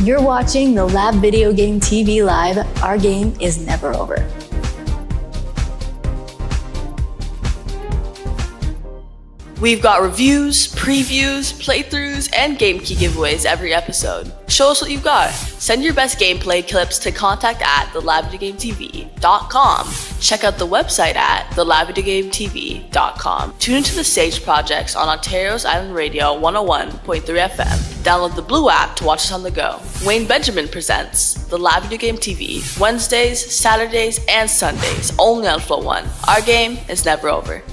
You're watching the Lab Video Game TV Live. Our game is never over. We've got reviews, previews, playthroughs, and game key giveaways every episode. Show us what you've got. Send your best gameplay clips to contact@thelabvideogametv.com. Check out the website at thelabvideogametv.com. Tune into the Sage projects on Ontario's Island Radio 101.3 FM. Download the Blue app to watch us on the go. Wayne Benjamin presents the Lab Video Game TV, Wednesdays, Saturdays, and Sundays, only on Flow 1. Our game is never over.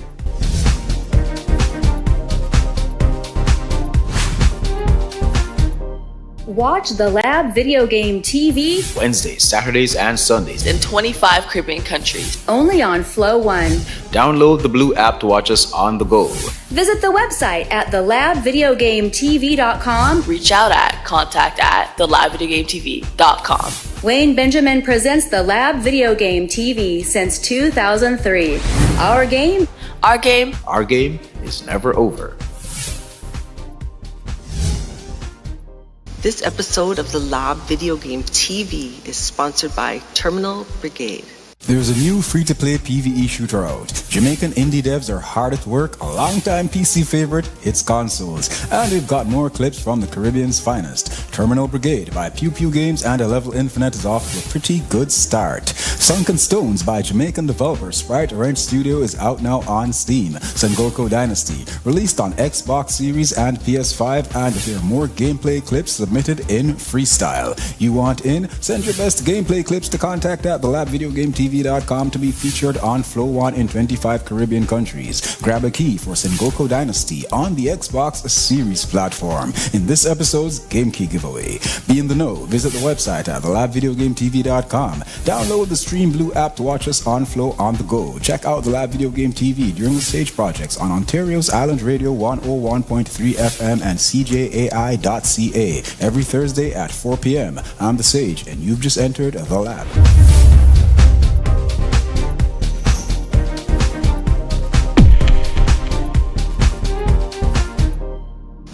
Watch the Lab Video Game TV Wednesdays, Saturdays, and Sundays in 25 Caribbean countries. Only on Flow 1. Download the Blue app to watch us on the go. Visit the website at thelabvideogametv.com. Reach out at contact@thelabvideogametv.com. Wayne Benjamin presents the Lab Video Game TV since 2003. Our game is never over. This episode of the Lab Video Game TV is sponsored by Terminal Brigade. There's a new free-to-play PvE shooter out. Jamaican indie devs are hard at work. A long-time PC favorite hits consoles. And we've got more clips from the Caribbean's finest. Terminal Brigade by Pew Pew Games and A Level Infinite is off to a pretty good start. Sunken Stones by Jamaican developer Sprite Orange Studio is out now on Steam. Sengoku Dynasty, released on Xbox Series and PS5, and there are more gameplay clips submitted in freestyle. You want in? Send your best gameplay clips to contact@thelabvideogametv.com to be featured on Flow 1 in 25 Caribbean countries. Grab a key for Sengoku Dynasty on the Xbox Series platform in this episode's Game Key giveaway. Be in the know. Visit the website at thelabvideogametv.com. Download the Stream Blue app to watch us on Flow on the go. Check out the Lab Video Game TV during the Stage projects on Ontario's Island Radio 101.3 FM and CJAI.ca every Thursday at 4 p.m. I'm the Sage, and you've just entered the Lab.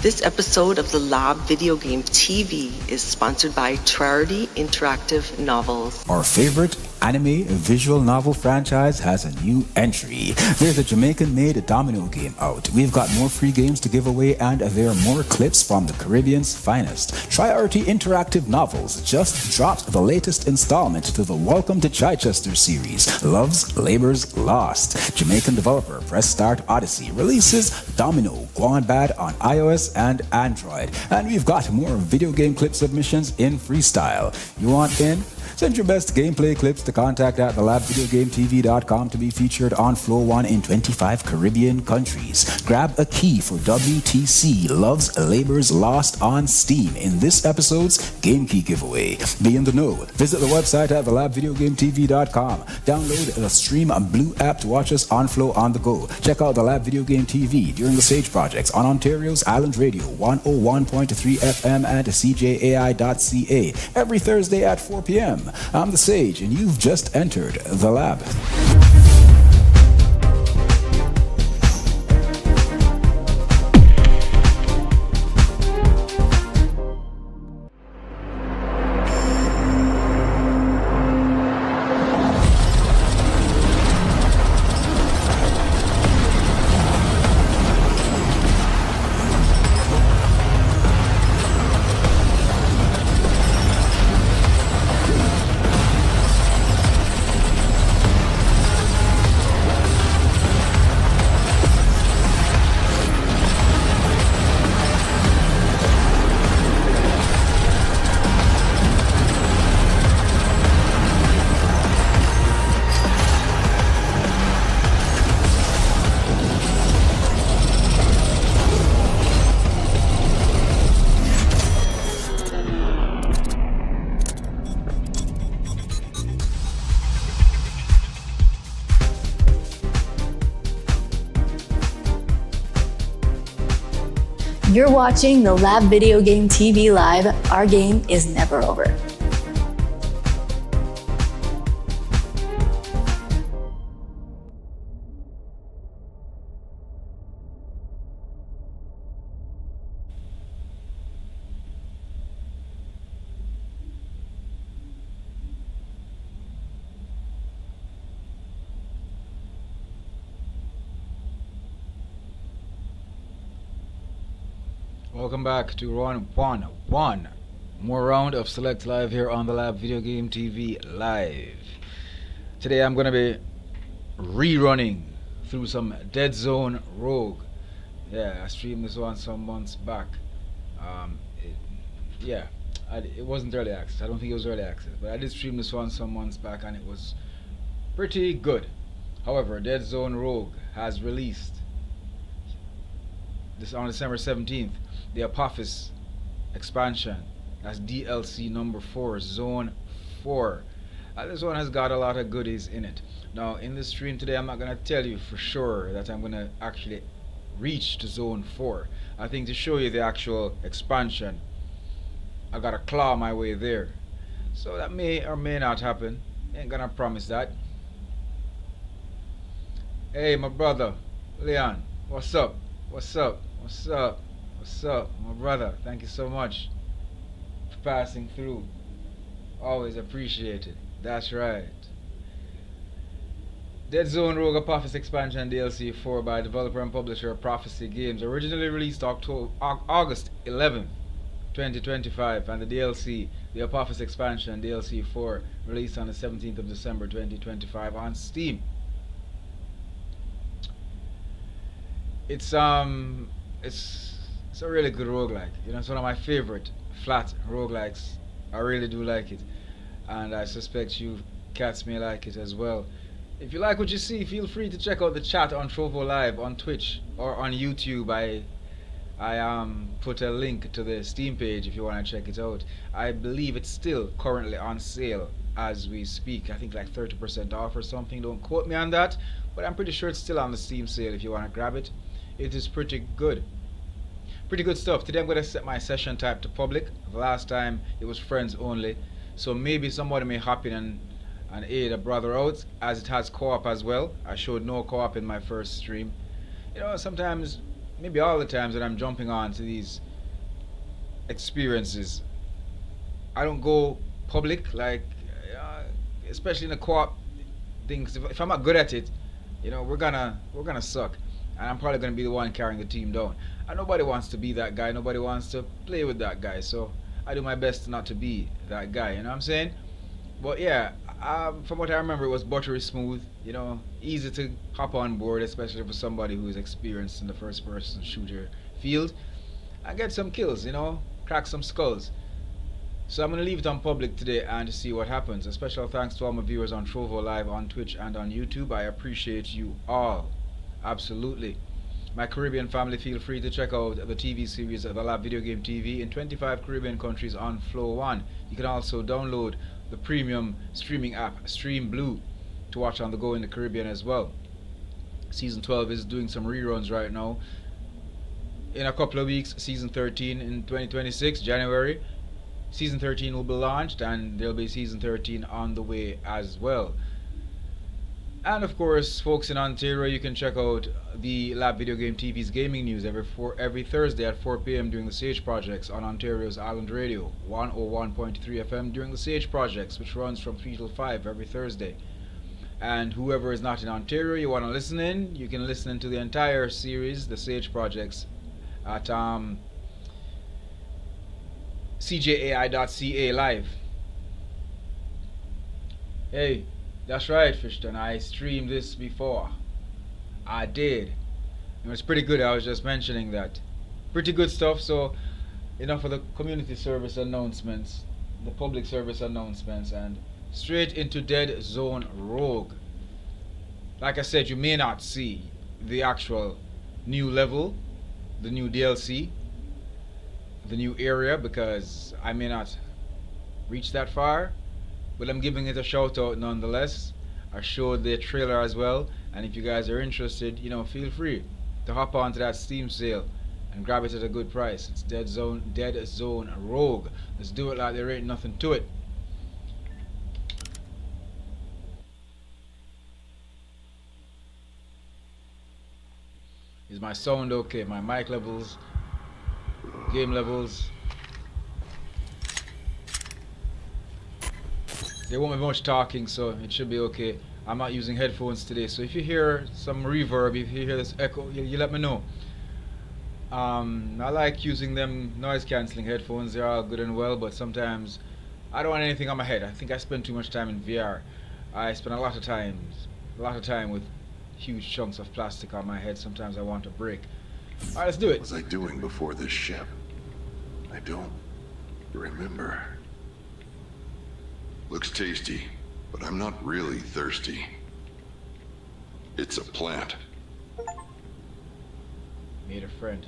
This episode of the Lab Video Game TV is sponsored by Trarity Interactive Novels. Our favorite anime visual novel franchise has a new entry. There's a Jamaican-made domino game out. We've got more free games to give away, and there are more clips from the Caribbean's finest. Trarity Interactive Novels just dropped the latest installment to the Welcome to Chichester series, Love's Labor's Lost. Jamaican developer Press Start Odyssey releases Domino Gone Bad on iOS and Android. And we've got more video game clip submissions in freestyle. You want in? Send your best gameplay clips to contact@thelabvideogametv.com to be featured on Flow 1 in 25 Caribbean countries. Grab a key for WTC Love's Labor's Lost on Steam in this episode's Game Key giveaway. Be in the know. Visit the website at thelabvideogametv.com. Download the Stream Blue app to watch us on Flow on the go. Check out the Lab Video Game TV during the Sage projects on Ontario's Island Radio 101.3 FM and CJAI.ca every Thursday at 4 p.m. I'm the Sage, and you've just entered the Lab. You're watching the Lab Video Game TV Live. Our game is never over. Welcome back to one more round of Select Live here on the Lab Video Game TV Live. Today I'm going to be rerunning through some Deadzone Rogue. Yeah, I streamed this one some months back. It wasn't early access. I don't think it was early access, but I did stream this one some months back and it was pretty good. However, Deadzone Rogue has released this on December 17th the Apophis expansion. That's DLC number 4, Zone 4. This one has got a lot of goodies in it. Now, in this stream today, I'm not going to tell you for sure that I'm going to actually reach to Zone 4. I think to show you the actual expansion, I got to claw my way there. So that may or may not happen. Ain't going to promise that. Hey, my brother, Leon, what's up? What's up? What's up? What's up, my brother? Thank you so much for passing through. Always appreciated. That's right. Deadzone Rogue Apophis Expansion DLC 4 by developer and publisher Prophecy Games. Originally released August 11th, 2025. And the DLC, the Apophis Expansion DLC 4, released on the 17th of December 2025 on Steam. It's a really good roguelike. You know, it's one of my favorite flat roguelikes. I really do like it. And I suspect you cats may like it as well. If you like what you see, feel free to check out the chat on Trovo Live on Twitch or on YouTube. I put a link to the Steam page if you want to check it out. I believe it's still currently on sale as we speak. I think like 30% off or something. Don't quote me on that, but I'm pretty sure it's still on the Steam sale if you want to grab it. It is pretty good. Pretty good stuff. Today I'm going to set my session type to public. The last time it was friends only. So maybe somebody may hop in and aid a brother out, as it has co-op as well. I showed no co-op in my first stream. You know, sometimes, maybe all the times that I'm jumping on to these experiences, I don't go public, like, especially in the co-op things. If I'm not good at it, you know, we're gonna suck. And I'm probably going to be the one carrying the team down. And nobody wants to be that guy. Nobody wants to play with that guy. So I do my best not to be that guy. You know what I'm saying? But yeah, from what I remember, it was buttery smooth. You know, easy to hop on board, especially for somebody who's experienced in the first-person shooter field. And get some kills, you know, crack some skulls. So I'm going to leave it on public today and see what happens. A special thanks to all my viewers on Trovo Live, on Twitch, and on YouTube. I appreciate you all. Absolutely. My Caribbean family, feel free to check out the TV series of the Lab Video Game TV in 25 Caribbean countries on Flow One. You can also download the premium streaming app Stream Blue to watch on the go in the Caribbean as well. Season 12 is doing some reruns right now. In a couple of weeks, Season 13 in 2026, January, Season 13 will be launched, and there'll be Season 13 on the way as well. And of course, folks in Ontario, you can check out the Lab Video Game TV's gaming news every Thursday at 4 p.m. during the Sage Projects on Ontario's Island Radio, 101.3 FM during the Sage Projects, which runs from 3 till 5 every Thursday. And whoever is not in Ontario, you want to listen in, you can listen to the entire series, the Sage Projects, at cjai.ca live. Hey. That's right, Fishton. I streamed this before. I did. It was pretty good. I was just mentioning that. Pretty good stuff. So, enough of the community service announcements, the public service announcements, and straight into Deadzone Rogue. Like I said, you may not see the actual new level, the new DLC, the new area, because I may not reach that far. But I'm giving it a shout out nonetheless. I showed the trailer as well, and if you guys are interested, you know, feel free to hop onto that Steam sale and grab it at a good price. It's Deadzone Rogue. Let's do it like there ain't nothing to it. Is my sound okay? My mic levels, game levels. There won't be much talking, so it should be okay. I'm not using headphones today, so if you hear some reverb, if you hear this echo, you let me know. I like using them noise cancelling headphones. They're all good and well, but sometimes I don't want anything on my head. I think I spend too much time in VR. I spend a lot of time with huge chunks of plastic on my head. Sometimes I want a break. All right, let's do What it. was I doing before this ship? I don't remember. Looks tasty, but I'm not really thirsty. It's a plant. Made a friend.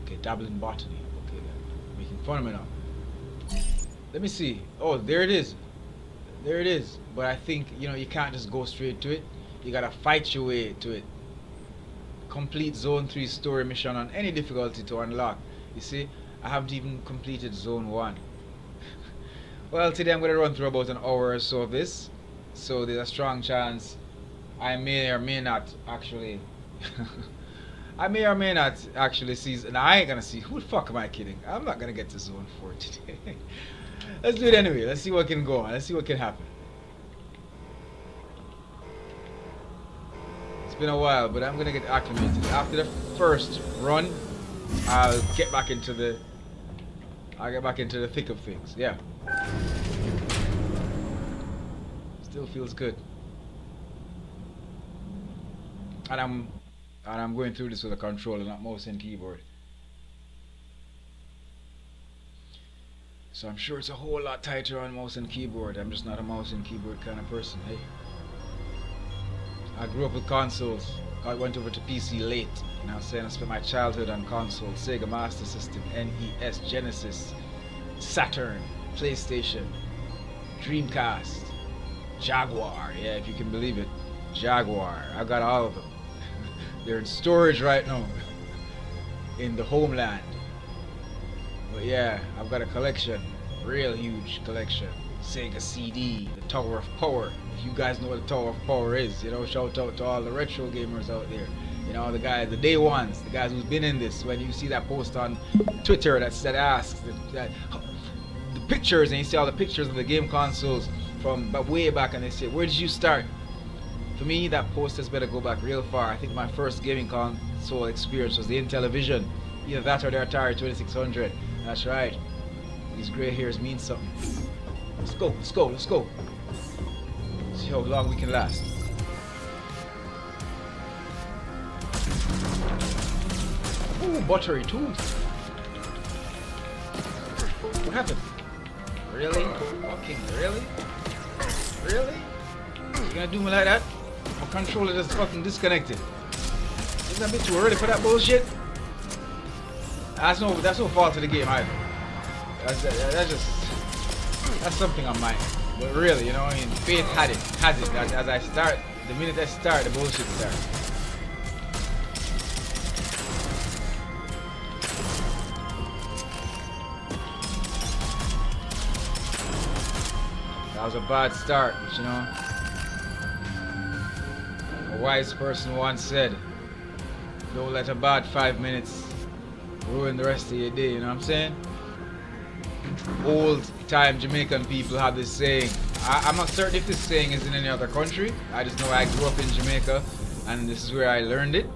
Okay, dabble in botany. Okay, making fun of me now. Let me see. Oh, there it is. There it is. But I think, you can't just go straight to it. You gotta fight your way to it. Complete Zone 3 story mission on any difficulty to unlock. You see, I haven't even completed Zone 1. Well, today I'm gonna run through about an hour or so of this. So there's a strong chance I may or may not actually I may or may not actually see. Now I ain't gonna see. Who the fuck am I kidding? I'm not gonna get to Zone 4 today. Let's do it anyway. Let's see what can go on. Let's see what can happen. It's been a while, but I'm gonna get acclimated. After the first run, I'll get back into the thick of things. Yeah. Still feels good. And I'm going through this with a controller, not mouse and keyboard. So I'm sure it's a whole lot tighter on mouse and keyboard. I'm just not a mouse and keyboard kind of person, hey. I grew up with consoles. I went over to PC late. And I was saying I spent my childhood on consoles. Sega Master System, NES, Genesis, Saturn, PlayStation, Dreamcast, Jaguar. Yeah, if you can believe it. Jaguar. I got all of them. They're in storage right now in the homeland. But yeah, I've got a collection, real huge collection. Sega CD, the Tower of Power. If you guys know what the Tower of Power is, shout out to all the retro gamers out there. The guys, the day ones, the guys who's been in this. When you see that post on Twitter that asks the pictures, and you see all the pictures of the game consoles from way back, and they say, where did you start? For me, that post has better go back real far. I think my first gaming console experience was the Intellivision. Either that or the Atari 2600. That's right. These gray hairs mean something. Let's go, let's go, let's go. See how long we can last. Ooh, buttery tooth. What happened? Really? Fucking really? Really? You gonna do me like that? My controller just fucking disconnected. Isn't that a bit too early for that bullshit? That's no fault of the game either. That's something on mine. But really, fate has it. As I start, the minute I start, the bullshit starts. That was a bad start, but a wise person once said, don't let a bad 5 minutes ruin the rest of your day, you know what I'm saying? Old time Jamaican people have this saying. I'm not certain if this saying is in any other country. I just know I grew up in Jamaica and this is where I learned it.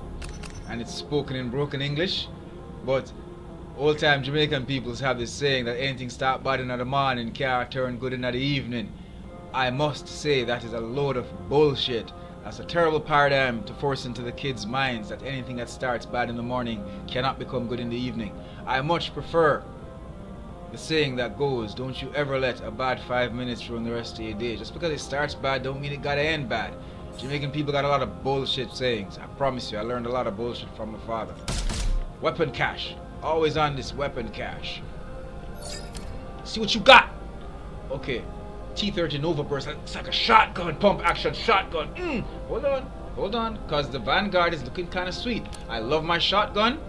And it's spoken in broken English. But old time Jamaican people have this saying that anything start bad in the morning can't turn good in the evening. I must say that is a load of bullshit. That's a terrible paradigm to force into the kids' minds that anything that starts bad in the morning cannot become good in the evening. I much prefer the saying that goes, don't you ever let a bad 5 minutes ruin the rest of your day. Just because it starts bad don't mean it gotta end bad. Jamaican people got a lot of bullshit sayings. I promise you, I learned a lot of bullshit from my father. Weapon cache. Always on this weapon cache. See what you got. Okay. T30 Nova Burst. It's like a shotgun, pump action shotgun. Hold on, because the Vanguard is looking kind of sweet. I love my shotgun,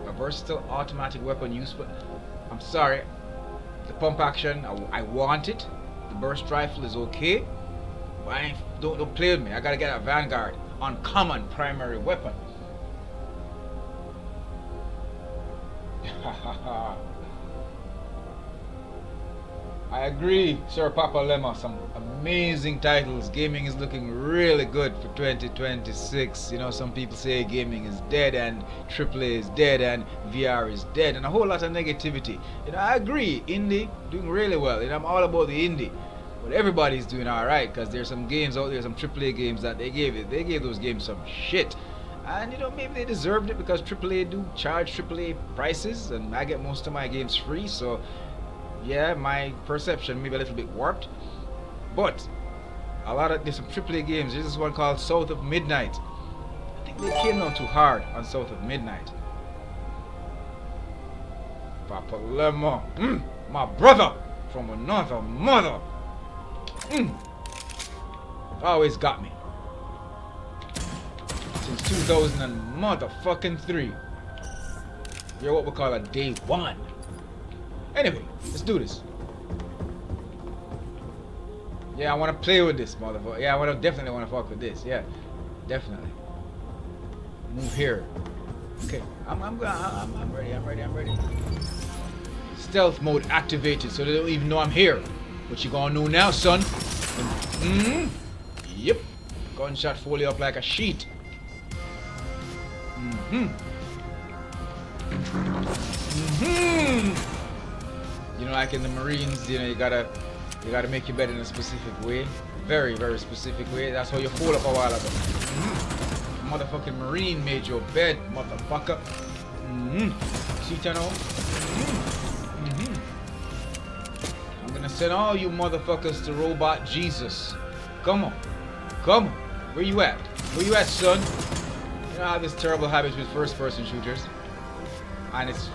a versatile automatic weapon use, but I'm sorry, the pump action, I want it. The burst rifle is okay, but don't play with me. I gotta get a Vanguard, uncommon primary weapon. I agree, Sir Papa Lemma. Some amazing titles. Gaming is looking really good for 2026. You know, some people say gaming is dead and AAA is dead and VR is dead and a whole lot of negativity. You know, I agree. Indie doing really well. You know, I'm all about the indie. But everybody's doing alright because there's some games out there, some AAA games that they gave those games some shit. And you know, maybe they deserved it because AAA do charge AAA prices and I get most of my games free, so yeah, my perception may be a little bit warped, but a lot of there's some AAA games. There's this one called South of Midnight. I think they came down too hard on South of Midnight. Papa Lemma, my brother from another mother, always got me since 2003. You're what we call a day one. Anyway, let's do this. Yeah, I want to play with this motherfucker. Yeah, definitely want to fuck with this. Yeah, definitely. Move here. Okay, I'm ready. Stealth mode activated, so they don't even know I'm here. What you gonna do now, son? Yep. Gunshot foley up like a sheet. You know, like in the Marines, you know, you gotta make your bed in a specific way, very, very specific way. That's how you fold up a while ago. Motherfucking Marine made your bed, motherfucker. See, you know? I'm gonna send all you motherfuckers to Robot Jesus. Come on, Where you at? Where you at, son? You know, I have this terrible habit with first-person shooters, and it's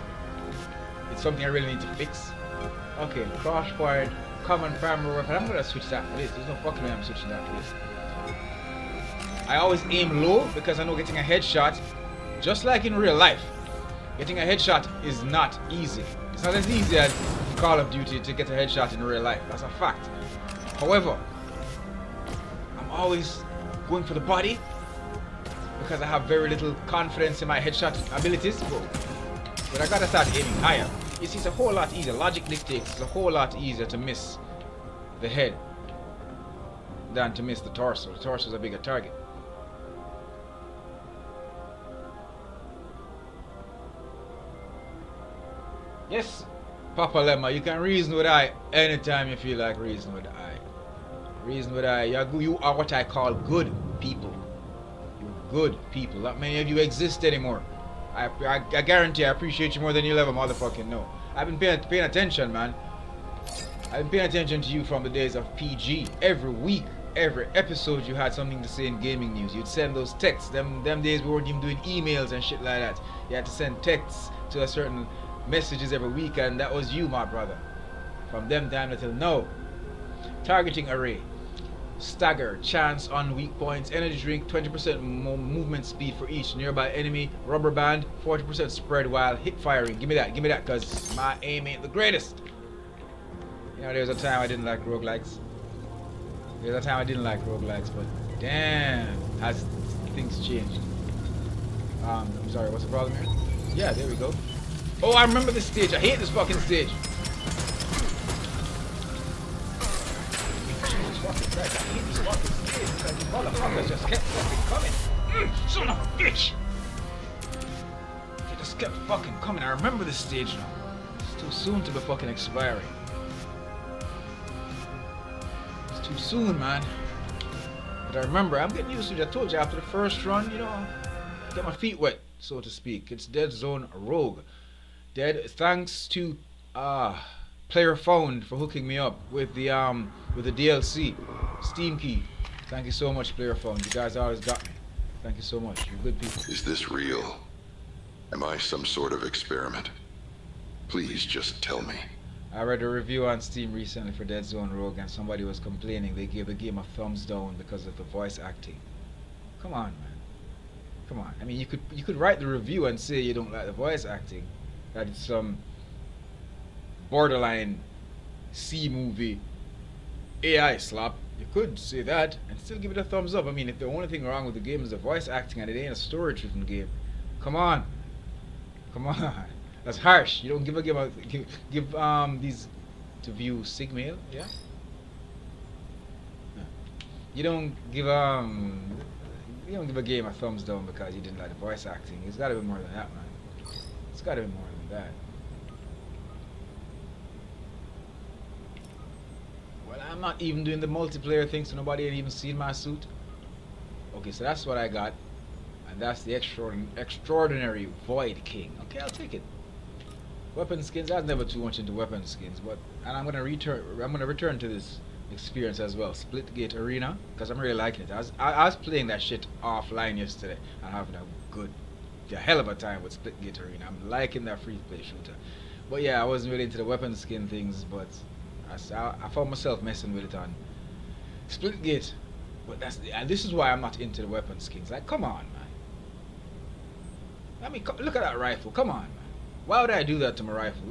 something I really need to fix. Okay, cross-fired, common primary weapon. I'm gonna switch that for this. There's no fucking way I'm switching that for this. I always aim low because I know getting a headshot, just like in real life, getting a headshot is not easy. It's not as easy as Call of Duty to get a headshot in real life. That's a fact. However, I'm always going for the body because I have very little confidence in my headshot abilities. But I gotta start aiming higher. You see, it's a whole lot easier. Logic dictates it's a whole lot easier to miss the head than to miss the torso. The torso is a bigger target. Yes, Papa Lemma, you can reason with I anytime you feel like reason with I. Reason with I. You are what I call good people. You're good people. Not many of you exist anymore. I guarantee I appreciate you more than you'll ever motherfucking know. I've been paying attention, man. I've been paying attention to you from the days of PG. Every week, every episode, you had something to say in gaming news. You'd send those texts. Them days we weren't even doing emails and shit like that. You had to send texts to a certain messages every week, and that was you, my brother. From them time until now. Targeting array. Stagger, chance on weak points, energy drink, 20% movement speed for each nearby enemy, rubber band, 40% spread while hip firing. Give me that, cause my aim ain't the greatest. You know, there's a time I didn't like roguelikes. But damn, has things changed. I'm sorry, what's the problem here? Yeah, there we go. Oh, I remember this stage. I hate this fucking stage. I hate this fucking stage because these motherfuckers just kept fucking coming. Son of a bitch! They just kept fucking coming. I remember this stage now. It's too soon to be fucking expiring. It's too soon, man. But I remember, I'm getting used to it. I told you after the first run, you know, I get my feet wet, so to speak. It's Deadzone Rogue. Thanks to Player Found for hooking me up with the DLC Steam key. Thank you so much, Player Found. You guys always got me. Thank you so much. You're good people. Is this real? Am I some sort of experiment? Please just tell me. I read a review on Steam recently for Deadzone Rogue, and somebody was complaining they gave the game a thumbs down because of the voice acting. Come on, man. Come on. I mean, you could write the review and say you don't like the voice acting. That it's some borderline C-movie AI slap. You could say that and still give it a thumbs up. I mean, if the only thing wrong with the game is the voice acting and it ain't a story-driven game, come on. Come on. That's harsh. You don't give a game give these to view Sigmail, yeah? You don't give a game a thumbs down because you didn't like the voice acting. It's gotta be more than that, man. It's gotta be more than that. Well, I'm not even doing the multiplayer thing, so nobody ain't even seen my suit. Okay, so that's what I got. And that's the extraordinary Void King. Okay, I'll take it. Weapon skins, I was never too much into weapon skins, but and I'm gonna return to this experience as well, Splitgate Arena, because I'm really liking it. I was playing that shit offline yesterday and having a hell of a time with Splitgate Arena. I'm liking that free play shooter. But yeah, I wasn't really into the weapon skin things, but I found myself messing with it on Splitgate. But and this is why I'm not into the weapon skins. Like, come on, man. I mean, look at that rifle. Come on, man. Why would I do that to my rifle?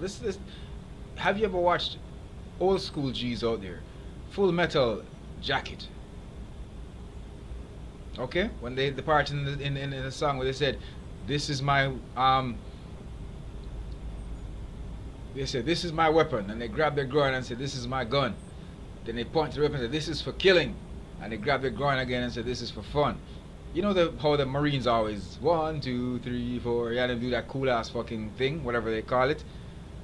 Have you ever watched old school G's out there? Full Metal Jacket. Okay, when the part in the song where they said, "This is my they said this is my weapon," and they grab their gun and said, "This is my gun." Then they point to the weapon and said, "This is for killing," and they grab their gun again and said, "This is for fun." You know how the Marines always 1, 2, 3, 4, yeah, they do that cool ass fucking thing, whatever they call it.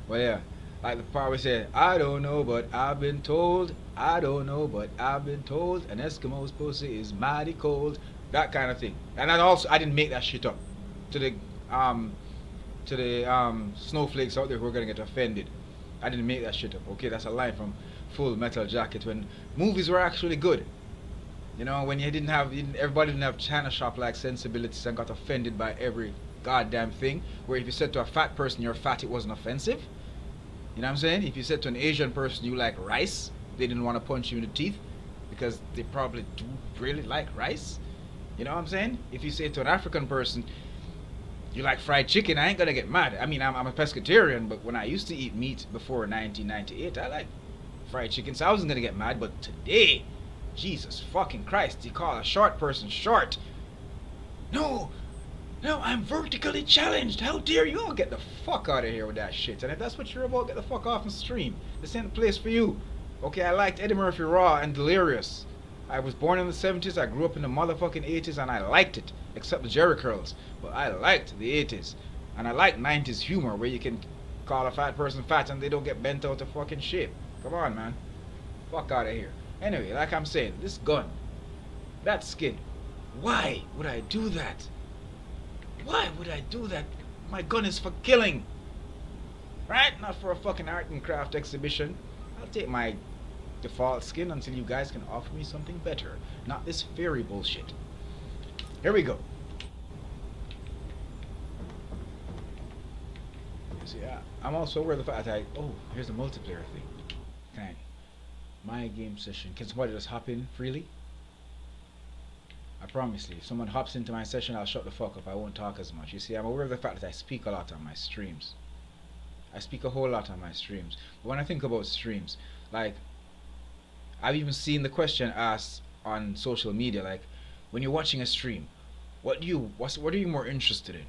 Well, yeah, like the part where said, "I don't know, but I've been told. I don't know, but I've been told an Eskimo's pussy is mighty cold." That kind of thing. And I didn't make that shit up. To the snowflakes out there who are gonna get offended, I didn't make that shit up. Okay, that's a line from Full Metal Jacket when movies were actually good. You know, when everybody didn't have China shop like sensibilities and got offended by every goddamn thing. Where if you said to a fat person you're fat, it wasn't offensive. You know what I'm saying? If you said to an Asian person you like rice, they didn't want to punch you in the teeth because they probably do really like rice. You know what I'm saying? If you say to an African person you like fried chicken, I ain't gonna get mad. I mean, I'm a pescatarian, but when I used to eat meat before 1998, I like fried chicken, so I wasn't gonna get mad. But today, Jesus fucking Christ, you call a short person short? No, I'm vertically challenged. How dare you? Get the fuck out of here with that shit. And if that's what you're about, get the fuck off and stream. This ain't the place for you. Okay, I liked Eddie Murphy Raw and Delirious. I was born in the 70s, I grew up in the motherfucking 80s, and I liked it. Except the Jerry curls. But I liked the 80s. And I like 90s humor, where you can call a fat person fat and they don't get bent out of fucking shape. Come on, man. Fuck out of here. Anyway, like I'm saying, this gun, that skin, why would I do that? Why would I do that? My gun is for killing. Right? Not for a fucking art and craft exhibition. I'll take my default skin until you guys can offer me something better. Not this fairy bullshit. Here we go. See, I'm also aware of the fact that here's the multiplayer thing. My game session. Can somebody just hop in freely? I promise you, if someone hops into my session, I'll shut the fuck up. I won't talk as much. You see, I'm aware of the fact that I speak a lot on my streams. I speak a whole lot on my streams. But when I think about streams, like, I've even seen the question asked on social media, like, when you're watching a stream, what are you more interested in?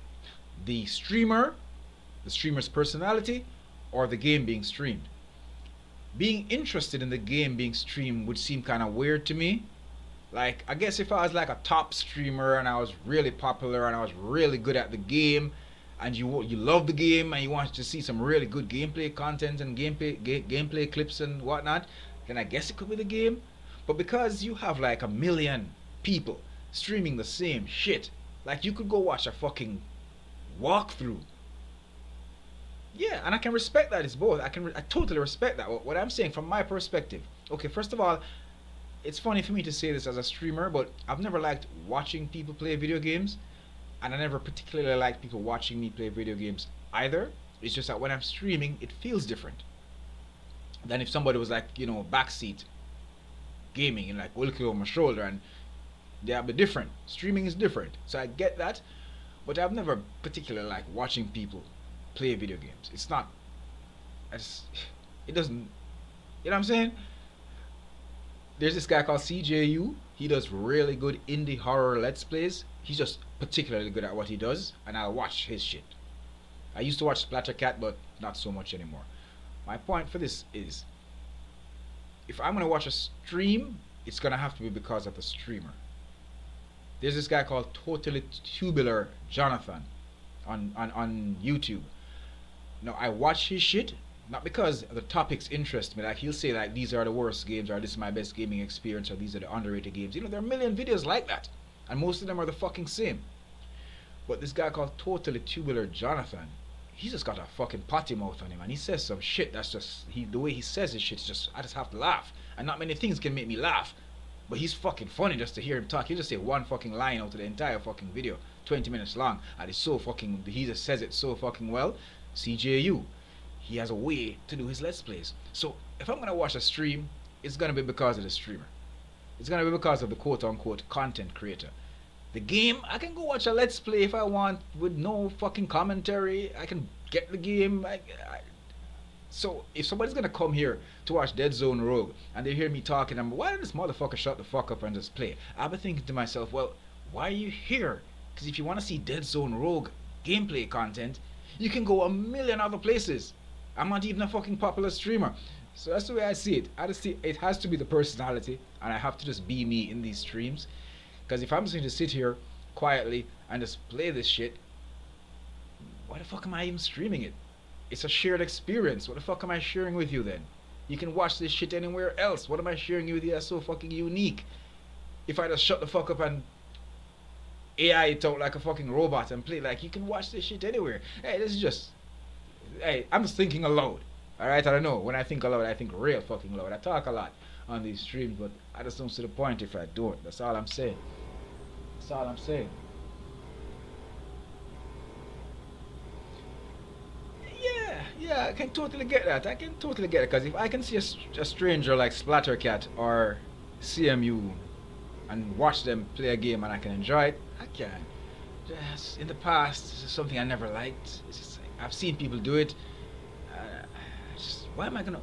The streamer, the streamer's personality, or the game being streamed? Being interested in the game being streamed would seem kind of weird to me. Like, I guess if I was like a top streamer and I was really popular and I was really good at the game, and you love the game and you want to see some really good gameplay content and gameplay clips and whatnot, then I guess it could be the game. But because you have like 1 million people streaming the same shit, like, you could go watch a fucking walkthrough. Yeah, and I can respect that it's both. I totally respect that. What I'm saying from my perspective. Okay, first of all, it's funny for me to say this as a streamer, but I've never liked watching people play video games, and I never particularly liked people watching me play video games either. It's just that when I'm streaming, it feels different than if somebody was like, backseat gaming and like looking over my shoulder, and they'll be different. Streaming is different, so I get that, but I've never particularly liked watching people play video games. It doesn't, you know what I'm saying? There's this guy called CJU. He does really good indie horror let's plays. He's just particularly good at what he does, and I'll watch his shit. I used to watch Splattercat, but not so much anymore. My point for this is, if I'm gonna watch a stream, it's gonna have to be because of the streamer. There's this guy called Totally Tubular Jonathan on YouTube. Now I watch his shit not because the topics interest me. Like he'll say like these are the worst games, or this is my best gaming experience, or these are the underrated games. You know, there are a million videos like that, and most of them are the fucking same. But this guy called Totally Tubular Jonathan, he's just got a fucking potty mouth on him, and he says some shit that's just the way he says his shit's just I just have to laugh, and not many things can make me laugh. But he's fucking funny just to hear him talk. He'll just say one fucking line out of the entire fucking video, 20 minutes long, and it's so fucking, he just says it so fucking well. CJU, he has a way to do his Let's Plays. So if I'm gonna watch a stream, it's gonna be because of the streamer. It's gonna be because of the quote-unquote content creator. The game, I can go watch a Let's Play if I want with no fucking commentary. I can get the game. So if somebody's gonna come here to watch Deadzone Rogue and they hear me talking, I'm why did this motherfucker shut the fuck up and just play? I've been thinking to myself, well, why are you here? Because if you want to see Deadzone Rogue gameplay content, you can go a million other places. I'm not even a fucking popular streamer. So that's the way I see it. I just see it has to be the personality, and I have to just be me in these streams. Because if I'm just going to sit here quietly and just play this shit, why the fuck am I even streaming it? It's a shared experience. What the fuck am I sharing with you then? You can watch this shit anywhere else. What am I sharing with you that's so fucking unique? If I just shut the fuck up and AI it out like a fucking robot and play, like, you can watch this shit anywhere. Hey, this is just, hey, I'm just thinking aloud. Alright, I don't know. When I think aloud, I think real fucking loud. I talk a lot on these streams, but I just don't see the point if I do it. That's all I'm saying. That's all I'm saying. Yeah, I can totally get that. I can totally get it. Because if I can see a stranger like Splattercat or CMU and watch them play a game and I can enjoy it, I can. Just in the past, this is something I never liked. It's just like, I've seen people do it. Why am I gonna?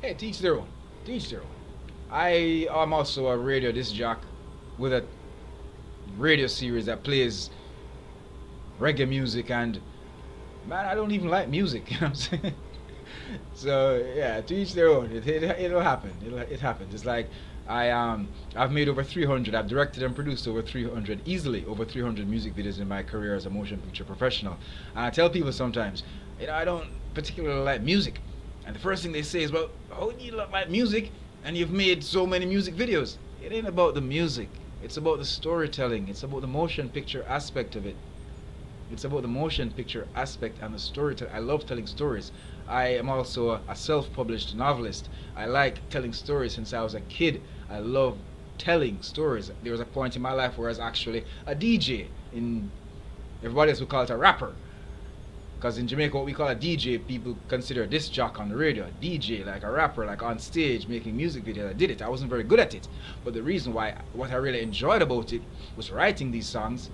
Hey, teach their own. Teach their own. I am also a radio disc jock with a radio series that plays reggae music, and man, I don't even like music. You know what I'm saying? So yeah, to each their own. It'll happen. It happens. It's like I've made over 300. I've directed and produced over 300, easily over 300 music videos in my career as a motion picture professional. And I tell people sometimes, you know, I don't particularly like music. And the first thing they say is, well, how do you not like music and you've made so many music videos? It ain't about the music. It's about the storytelling. It's about the motion picture aspect of it. It's about the motion picture aspect and the storytelling. I love telling stories. I am also a self-published novelist. I like telling stories since I was a kid. I love telling stories. There was a point in my life where I was actually a DJ. Everybody else would call it a rapper. Because in Jamaica, what we call a DJ, people consider a disc jock on the radio. A DJ, like a rapper, like on stage, making music videos. I did it. I wasn't very good at it. But the reason why, what I really enjoyed about it was writing these songs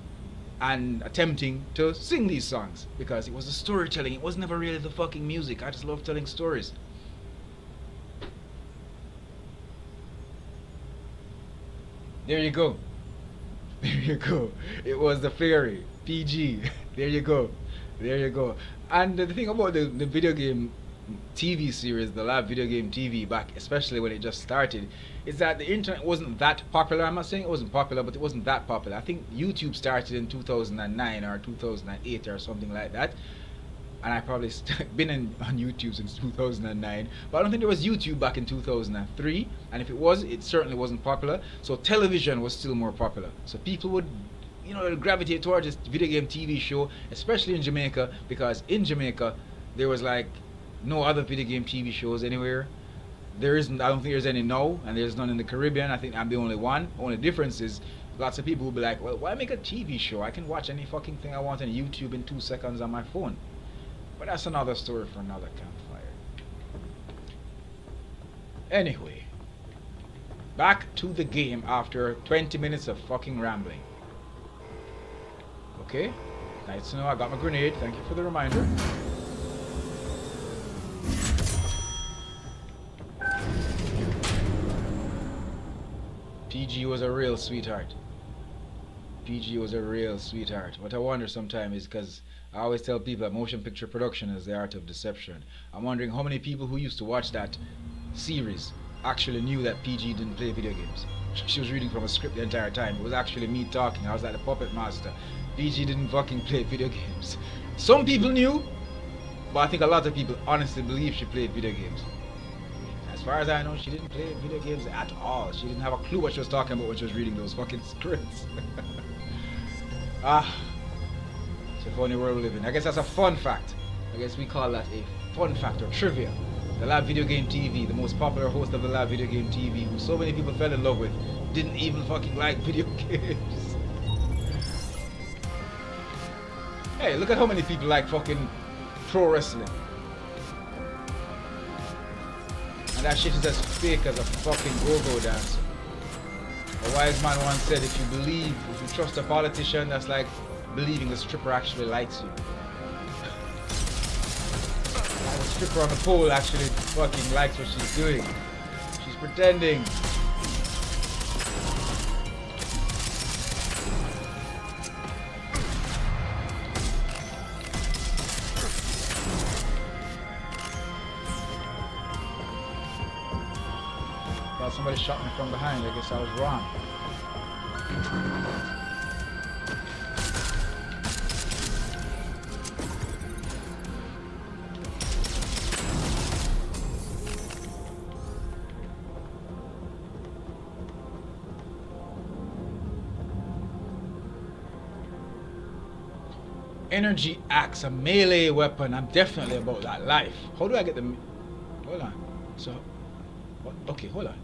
and attempting to sing these songs. Because it was the storytelling. It was never really the fucking music. I just love telling stories. There you go. There you go. It was the fairy. PG. There you go. There you go. And the thing about the video game TV series, the Lab Video Game TV, back especially when it just started, is that the internet wasn't that popular. I'm not saying it wasn't popular, but it wasn't that popular. I think YouTube started in 2009 or 2008 or something like that. And I probably been on YouTube since 2009. But I don't think there was YouTube back in 2003. And if it was, it certainly wasn't popular. So television was still more popular. So people would, you know, gravitate towards this video game TV show, especially in Jamaica, because in Jamaica there was like no other video game TV shows anywhere. There isn't. I don't think there's any now, and there's none in the Caribbean. I think I'm the only one. Only difference is lots of people will be like, well, why make a TV show? I can watch any fucking thing I want on YouTube in 2 seconds on my phone. But that's another story for another campfire. Anyway, back to the game after 20 minutes of fucking rambling. Okay, nice to know I got my grenade. Thank you for the reminder. PG was a real sweetheart. PG was a real sweetheart. What I wonder sometimes is, because I always tell people that motion picture production is the art of deception. I'm wondering how many people who used to watch that series actually knew that PG didn't play video games. She was reading from a script the entire time. It was actually me talking. I was like the puppet master. PG didn't fucking play video games. Some people knew, but I think a lot of people honestly believe she played video games. As far as I know, she didn't play video games at all. She didn't have a clue what she was talking about when she was reading those fucking scripts. It's a funny world we live in. I guess that's a fun fact. I guess we call that a fun fact or trivia. The Lab Video Game TV, the most popular host of the Lab Video Game TV, who so many people fell in love with, didn't even fucking like video games. Hey, look at how many people like fucking pro wrestling. And that shit is as fake as a fucking go-go dancer. A wise man once said, if you trust a politician, that's like believing the stripper actually likes you. The stripper on the pole actually fucking likes what she's doing. She's pretending. Well, somebody shot me from behind. I guess I was wrong. Energy axe, a melee weapon. I'm definitely about that life. How do I get the... Hold on. So... What? Okay, hold on.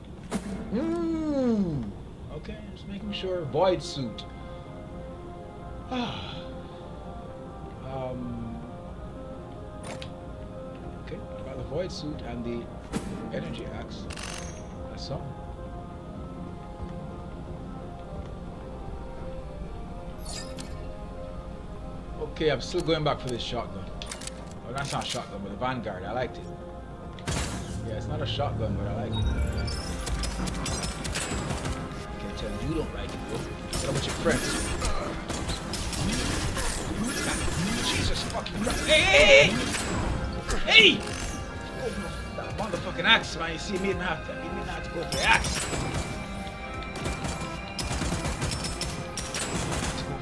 Okay, just making sure. Void suit. Okay, got the void suit and the energy axe. That's something. Okay, I'm still going back for this shotgun. Well, that's not a shotgun, but the Vanguard. I liked it. Yeah, it's not a shotgun, but I like it. I can tell you don't like it, though. What about your friends? Jesus fucking Christ. Hey! Hey! Oh, that motherfucking axe, man. You see me not have to go for the axe. Go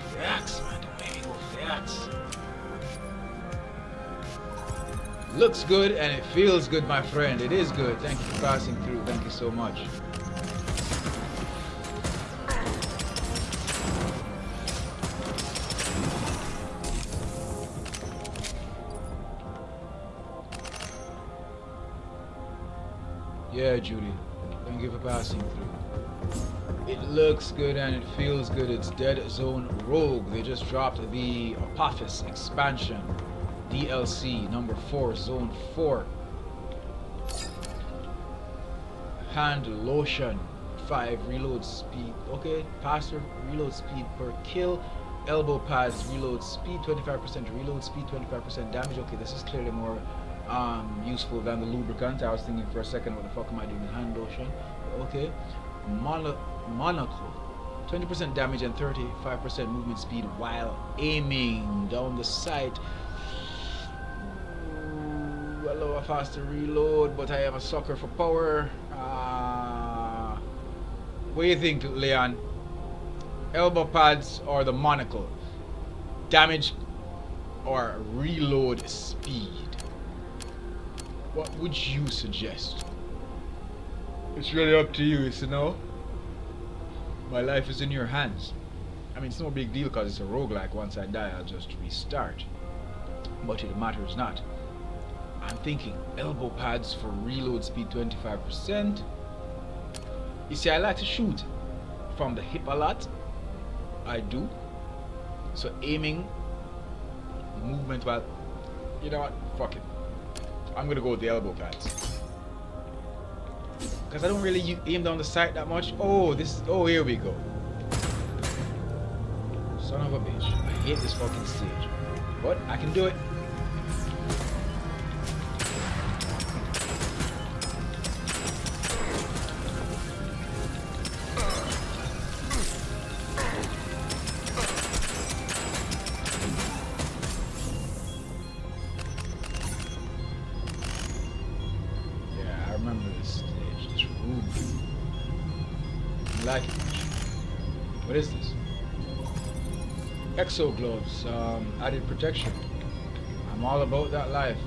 for the axe, man. Looks good and it feels good, my friend. It is good. Thank you for passing through. Thank you so much. Yeah, Judy. Thank you for passing through. It looks good and it feels good. It's Deadzone Rogue. They just dropped the Apophis expansion. DLC number 4, Zone 4. Hand lotion, 5 reload speed. Okay, faster reload speed per kill. Elbow pads, reload speed 25%, reload speed 25% damage. Okay, this is clearly more useful than the lubricant. I was thinking for a second, what the fuck am I doing with hand lotion? Okay, monocle. 20% damage and 35% movement speed while aiming down the sight. Allow a faster reload, but I am a sucker for power. What do you think, Leon? Elbow pads or the monocle? Damage or reload speed? What would you suggest? It's really up to you, you know? My life is in your hands. I mean, it's no big deal because it's a roguelike. Once I die, I'll just restart. But it matters not. I'm thinking elbow pads for reload speed 25%. You see, I like to shoot from the hip a lot. I do. So aiming, movement, well, you know what? Fuck it. I'm gonna go with the elbow pads. Because I don't really aim down the sight that much. Oh, here we go. Son of a bitch. I hate this fucking stage. But I can do it. like it. What is this? Exo gloves, added protection. I'm all about that life.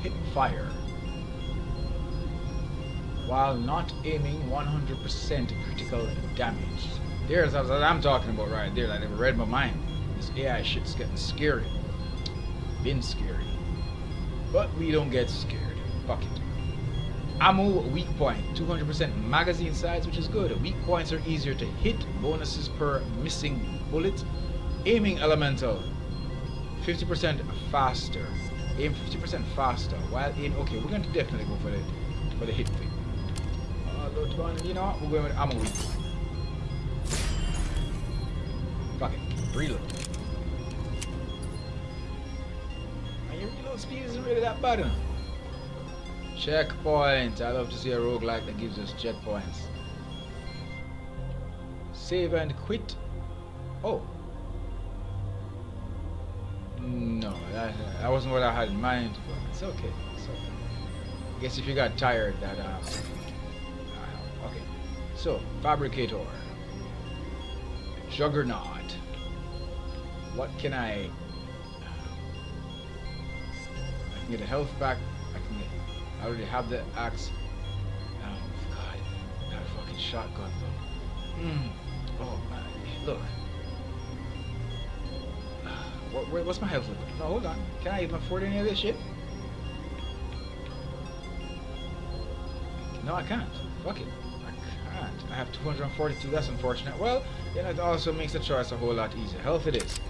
Hit fire. While not aiming 100% critical damage. There's what I'm talking about right there. I never read my mind. This AI shit's getting scary. Been scary. But we don't get scared. Fuck it. Ammo weak point. 200% magazine size, which is good. Weak points are easier to hit. Bonuses per missing bullet. Aiming elemental. 50% faster. Aim 50% faster. While in okay, we're going to definitely go for the hit thing. You know what? We're going with ammo weak. Fuck it. Reload. And your reload speed isn't really that bad, huh? Checkpoint. I love to see a roguelike that gives us checkpoints. Save and quit. Oh. No, that wasn't what I had in mind, but it's okay. It's okay. I guess if you got tired, that okay. So, Fabricator. Juggernaut. What can I can get a health back. I already have the axe. Oh god. That fucking shotgun though. Oh man. Look. What's my health looking? No, hold on. Can I even afford any of this shit? No, I can't. Fuck it. I can't. I have 242. That's unfortunate. Well, then it also makes the choice a whole lot easier. Health it is.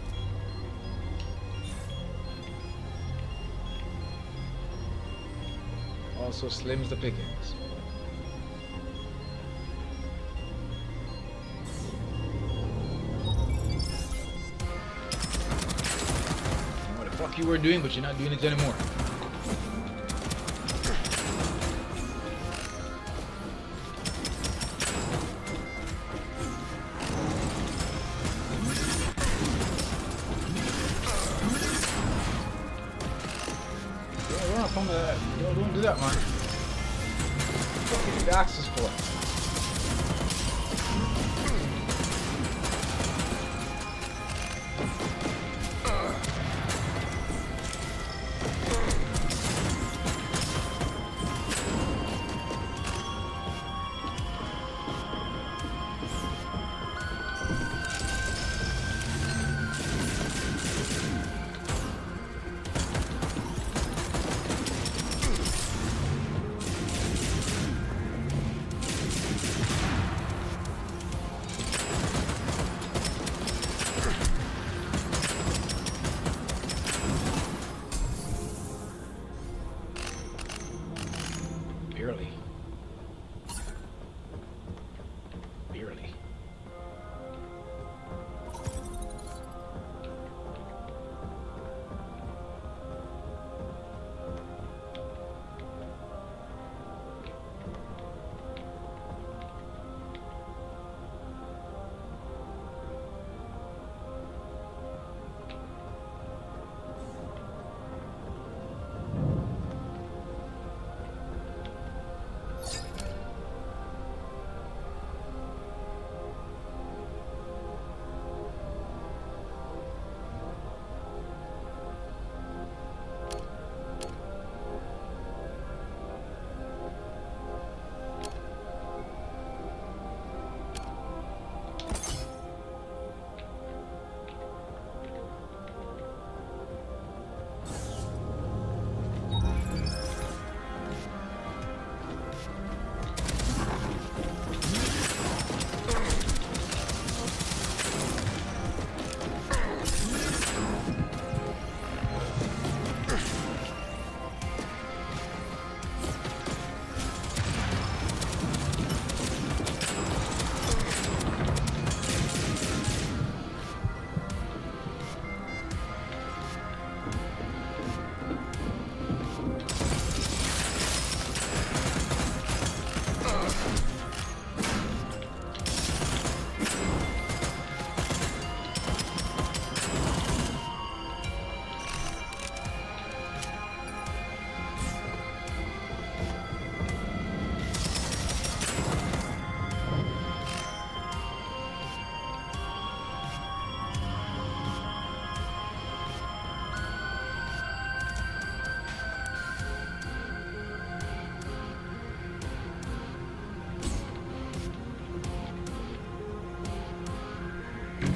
Also slims the pickings. Fuck you were doing, but you're not doing it anymore. Run up on that. Don't do that, man. What do you need the axes for?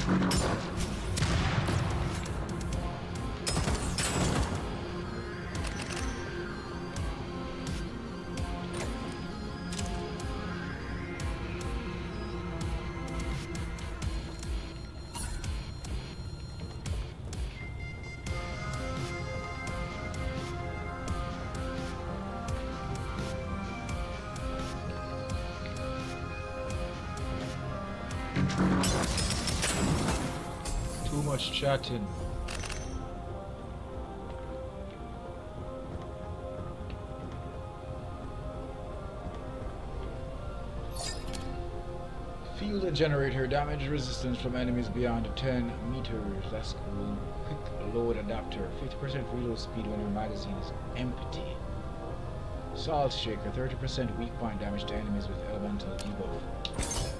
Too much chatting. Feel the generator damage resistance from enemies beyond 10 meters. That's cool. Quick load adapter. 50% reload speed when your magazine is empty. Salt shaker. 30% weak point damage to enemies with elemental debuff.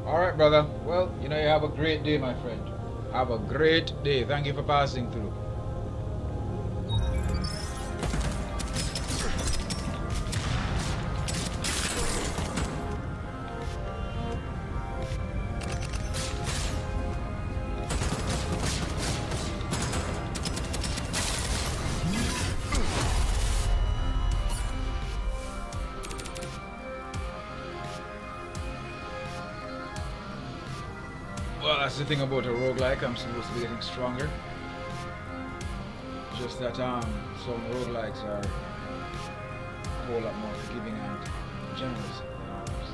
Alright, brother. Well, you know, you have a great day, my friend. Have a great day. Thank you for passing through. Well, that's the thing about a roguelike. I'm supposed to be getting stronger. Just that some roguelikes are a whole lot more forgiving and generous than others.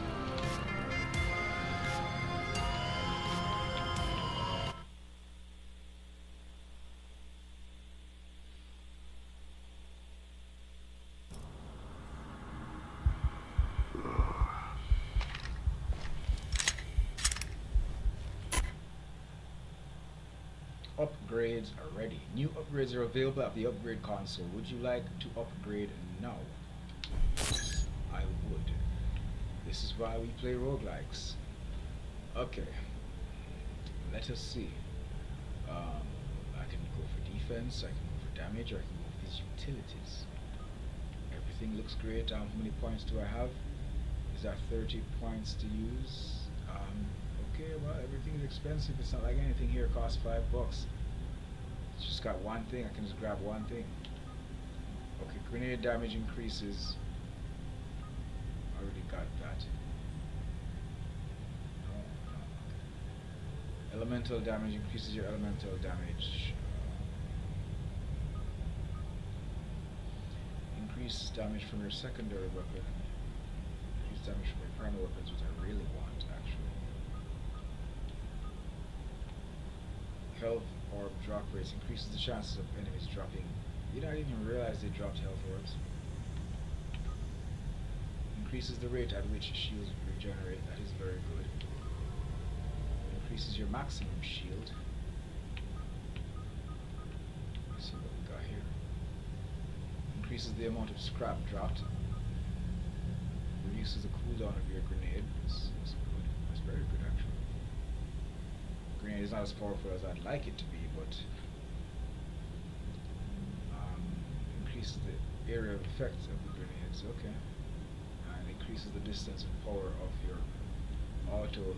Upgrades are ready. New upgrades are available at the upgrade console. Would you like to upgrade now? I would. This is why we play roguelikes. Okay. Let us see. I can go for defense, I can go for damage, or I can go for these utilities. Everything looks great. How many points do I have? Is that 30 points to use? Okay, well, everything is expensive. It's not like anything here costs $5. It's just got one thing. I can just grab one thing. Okay, grenade damage increases. Already got that. No, no. Elemental damage increases your elemental damage. Increase damage from your secondary weapon. Increase damage from your primary weapons, which I really want, actually. Health orb drop rates increases the chances of enemies dropping. You don't even realize they dropped health orbs. Increases the rate at which shields regenerate. That is very good. Increases your maximum shield. Let's see what we got here. Increases the amount of scrap dropped. Reduces the cooldown of your grenade. That's good. That's very good, actually. Grenade is not as powerful as I'd like it to be, but increases the area of effect of the grenades. Okay. And increases the distance and power of your auto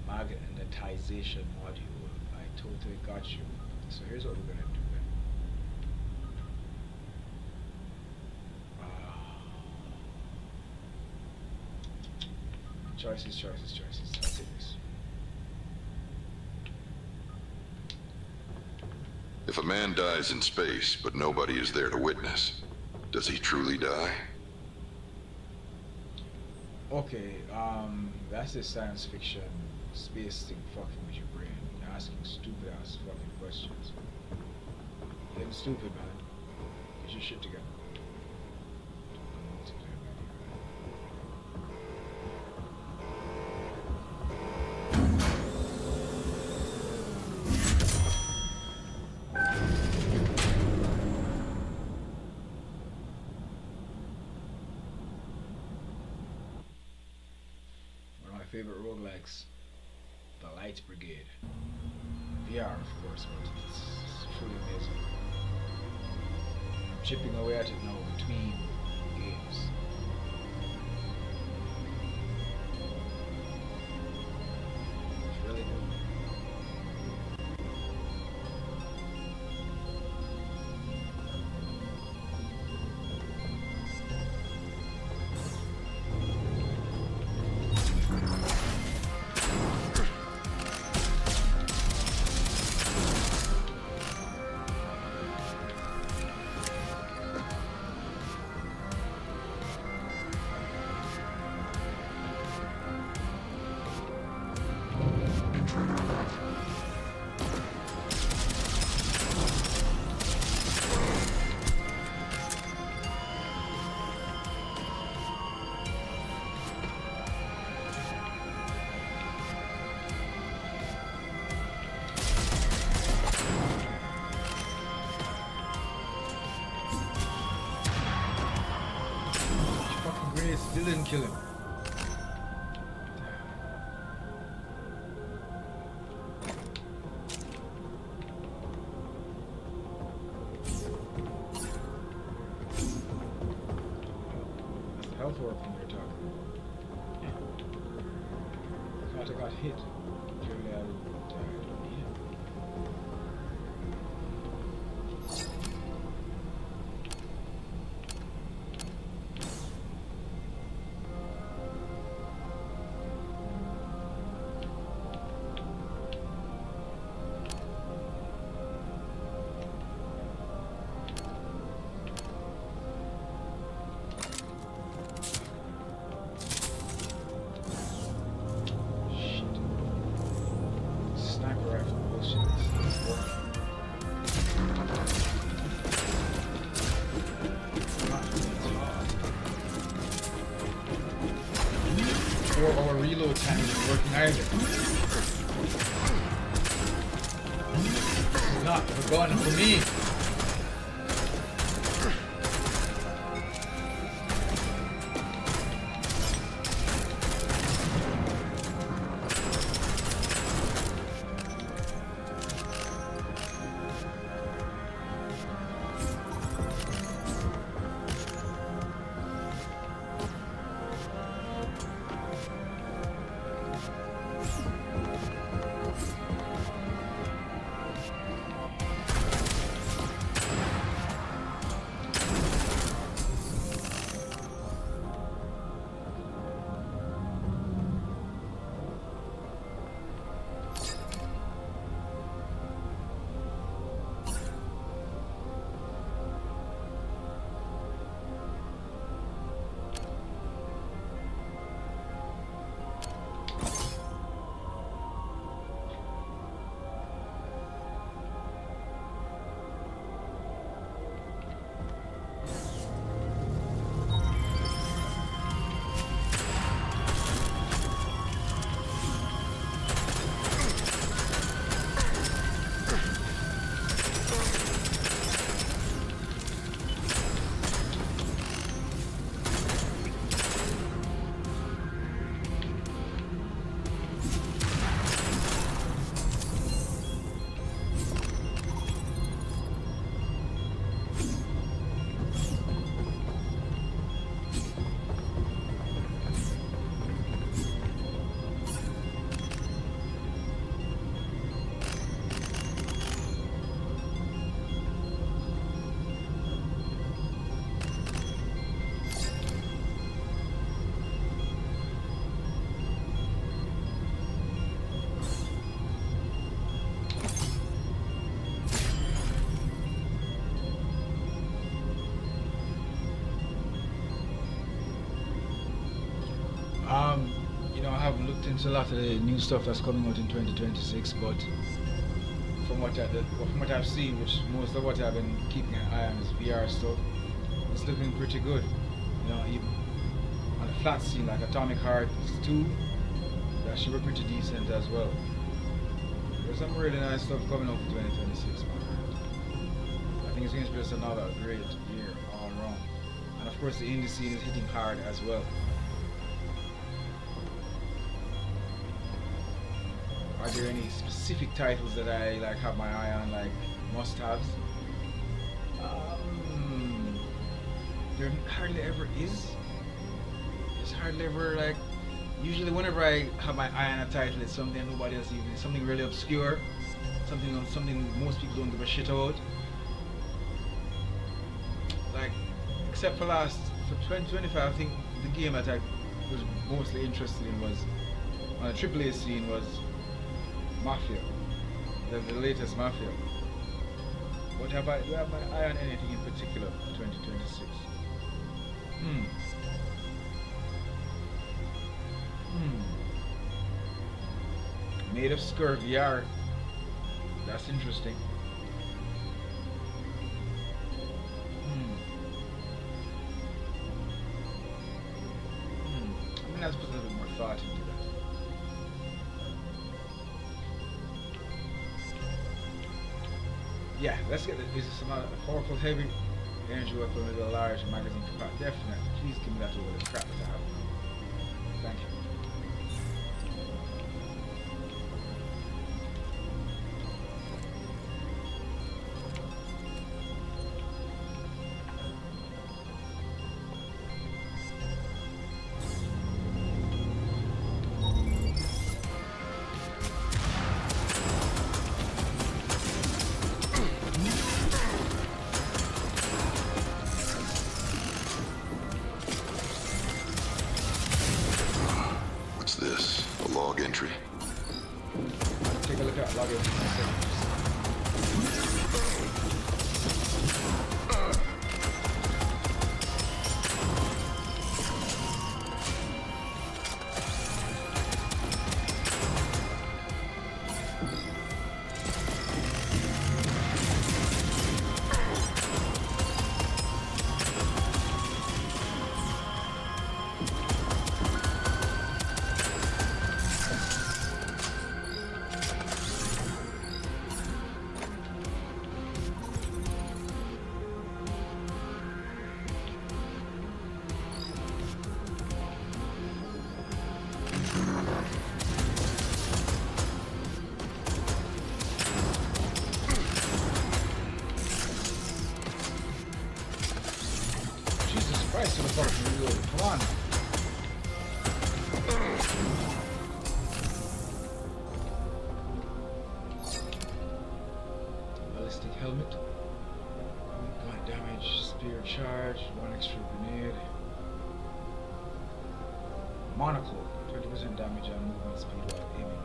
magnetization module. I totally got you. So here's what we're gonna do then. Choices. I'll take this. If a man dies in space, but nobody is there to witness, does he truly die? Okay, that's the science fiction space thing fucking with your brain. You're asking stupid ass fucking questions. You're getting stupid, man. Get your shit together. Favorite roguelikes, The Light Brigade. VR, of course, but it's truly amazing. I'm chipping away at it now between games. still didn't kill him. That's the health orb from you're talking. I thought I got hit. Clearly I died. Our reload time isn't working either. It's not the gun for me. I haven't looked into a lot of the new stuff that's coming out in 2026, but from what I've seen, which most of what I've been keeping an eye on is VR stuff, it's looking pretty good. Even on a flat scene like Atomic Heart 2, that should be pretty decent as well. There's some really nice stuff coming up for 2026, man. I think it's going to be just another great year all around. And of course the indie scene is hitting hard as well. Are there any specific titles that I have my eye on, like must-haves? There hardly ever is. There's hardly ever usually whenever I have my eye on a title, it's something nobody else even, it's something really obscure, something most people don't give a shit about. Except for 2025, I think the game that I was mostly interested in was on the AAA scene was Mafia, the latest Mafia. But do I have my eye on anything in particular for 2026? Made of Skur VR. That's interesting. I mean, let's put a little bit more thought into that. Yeah, let's get this. Is some powerful heavy Energy weapon with a large magazine capacity. Definitely. Please give me that over the crap that I have now. Thank you. What's this? A log entry? Take a look at log entry. Jesus Christ, what the fuck are you doing? Come on. Ballistic helmet. 1 point damage, spear charge, 1 extra grenade. Monocle, 20% damage and movement speed while aiming.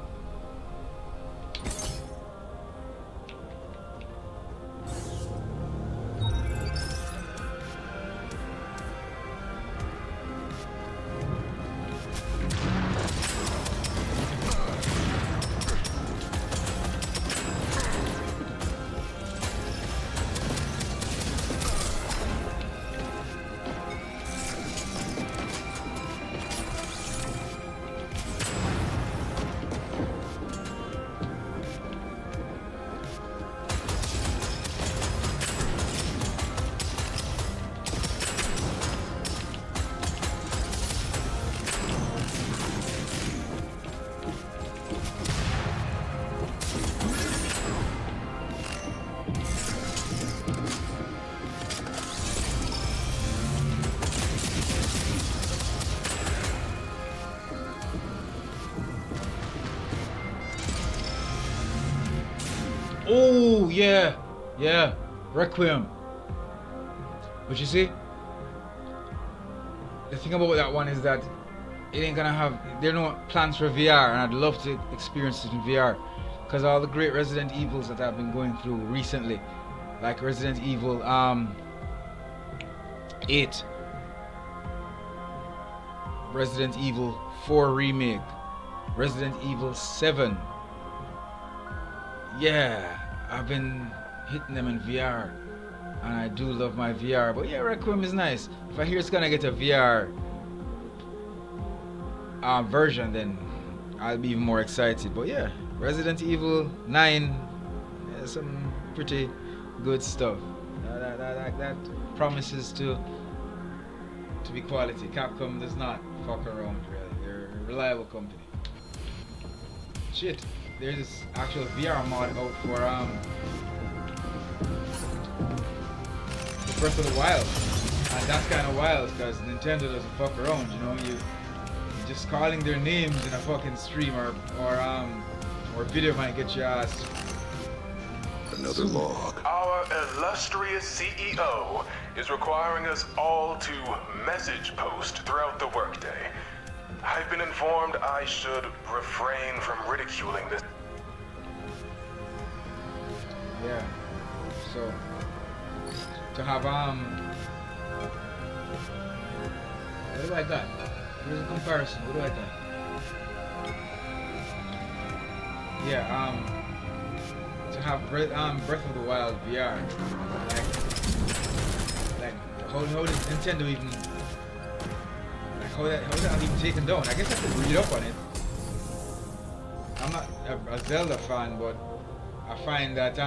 Oh yeah, yeah, Requiem. But you see, the thing about that one is that it ain't gonna have. There are no plans for VR, and I'd love to experience it in VR, because all the great Resident Evils that I've been going through recently, like Resident Evil 8, Resident Evil 4 remake, Resident Evil 7. Yeah, I've been hitting them in VR, and I do love my VR. But yeah, Requiem is nice. If I hear it's gonna get a VR version, then I'll be even more excited. But yeah, Resident Evil 9, yeah, some pretty good stuff. That promises to be quality. Capcom does not fuck around, really. They're a reliable company. Shit. There's this actual VR mod out for Breath of the Wild, and that's kind of wild because Nintendo doesn't fuck around. You know, you just calling their names in a fucking stream or video might get your ass. Another log. Our illustrious CEO is requiring us all to message post throughout the workday. I've been informed I should refrain from ridiculing this. Yeah. So to have what do I got? Here's a comparison. What do I got? Yeah, to have Breath of the Wild VR, like how does Nintendo even, like how that even taken down? I guess I could read up on it. I'm not a Zelda fan, but I find that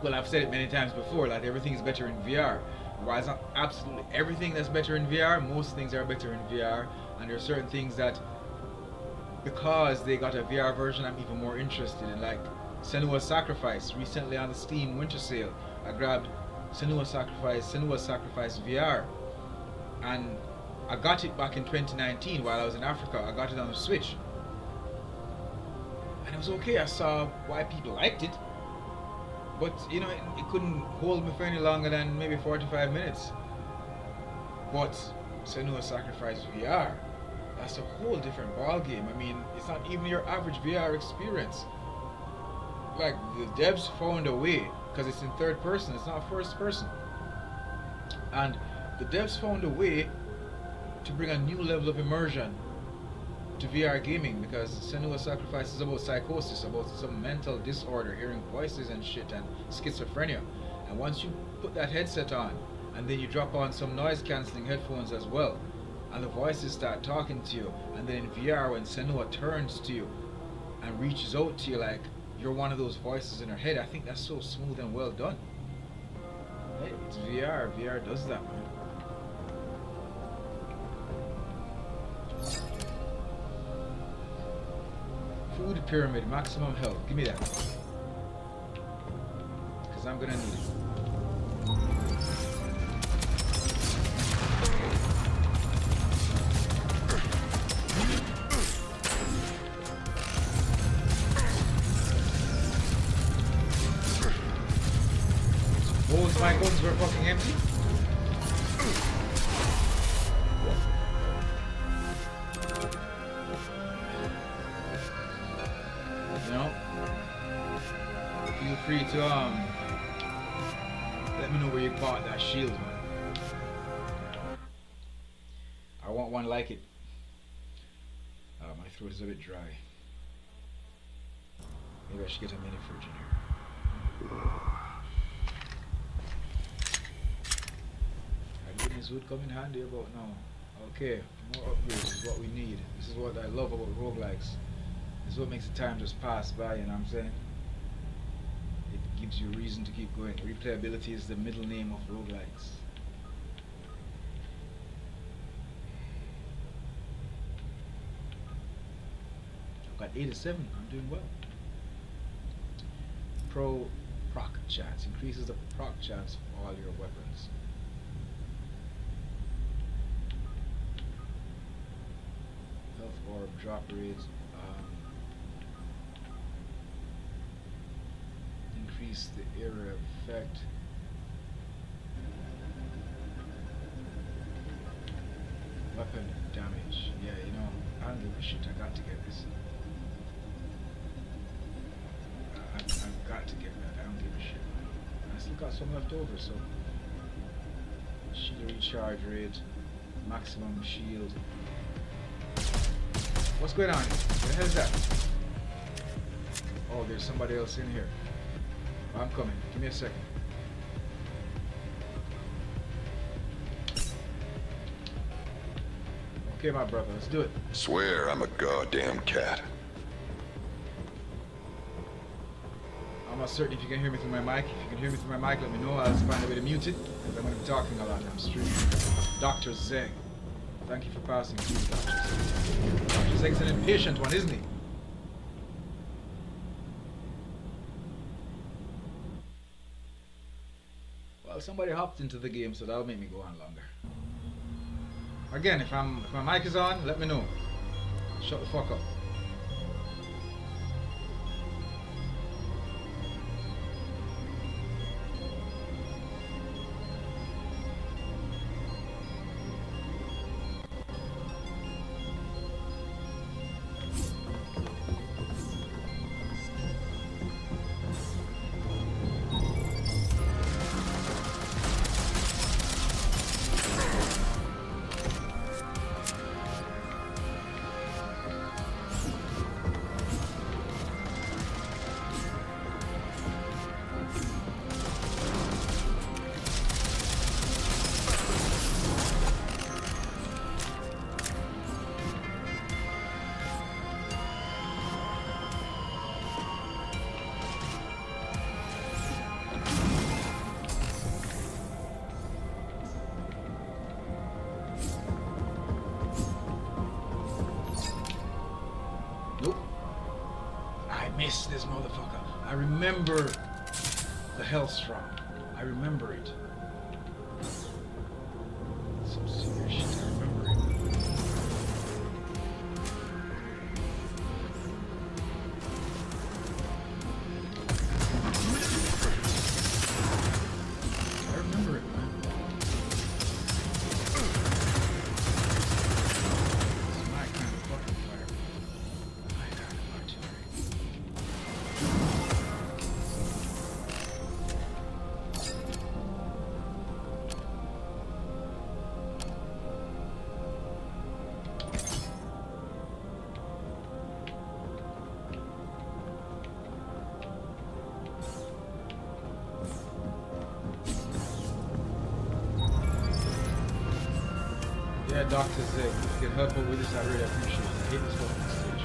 Well, I've said it many times before, like everything is better in VR. While it's not absolutely everything that's better in VR, most things are better in VR, and there are certain things that, because they got a VR version, I'm even more interested in, like Senua's Sacrifice. Recently on the Steam Winter Sale, I grabbed Senua's Sacrifice VR, and I got it back in 2019 while I was in Africa. I got it on the Switch, and it was okay. I saw why people liked it, but you know, it couldn't hold me for any longer than maybe 45 minutes. But Senua's Sacrifice VR, that's a whole different ball game. I mean, it's not even your average VR experience. Like, the devs found a way, because it's in third person, it's not first person, and the devs found a way to bring a new level of immersion to VR gaming, because Senua's Sacrifice is about psychosis, about some mental disorder, hearing voices and shit, and schizophrenia. And once you put that headset on, and then you drop on some noise cancelling headphones as well, and the voices start talking to you, and then in VR, when Senua turns to you and reaches out to you like you're one of those voices in her head, I think that's so smooth and well done. Hey, it's VR. VR does that, man. Food pyramid, maximum health. Give me that. Because I'm gonna need it. Both my guns were fucking empty. You know, feel free to let me know where you bought that shield, man. I want one like it. My throat is a bit dry. Maybe I should get a mini fridge in here. This would come in handy about now. Okay, more upgrades is what we need. This is what I love about roguelikes. This is what makes the time just pass by, you know what I'm saying? It gives you a reason to keep going. Replayability is the middle name of roguelikes. I've got 87, I'm doing well. Pro proc chance, increases the proc chance of all your weapons. Health orb drop rates, increase the area effect. Weapon damage. Yeah, you know, I don't give a shit. I got to get this. I've got to get that. I don't give a shit. I still got some left over, so shield recharge rate, maximum shield. What's going on here? What the hell is that? Oh, there's somebody else in here. Oh, I'm coming. Give me a second. Okay, my brother, let's do it. Swear I'm a goddamn cat. I'm not certain if you can hear me through my mic. If you can hear me through my mic, let me know. I'll find a way to mute it, because I'm going to be talking a lot. I'm streaming. Dr. Zeg. Thank you for passing through, Dr. Zeg. Dr. Zeg's an impatient one, isn't he? Well, somebody hopped into the game, so that'll make me go on longer. Again, if my mic is on, let me know. Shut the fuck up. remember the Hellstrom. I remember it. Some serious shit, I remember it. I remember it, man. It's my kind of fucking fire. My kind of artillery. Yeah, Dr. Zig, if you can help her with this, I really appreciate it. I hate this fucking stage.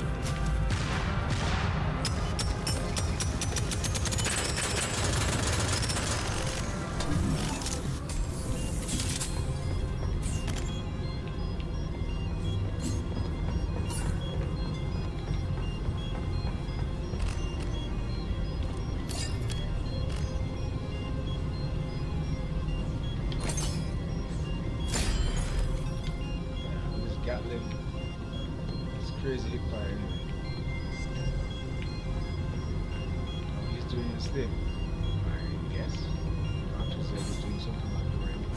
This Gatling, it's crazy hip fire anyway. Oh, he's doing his thing, I guess. Dr. Zig is doing something like that right now.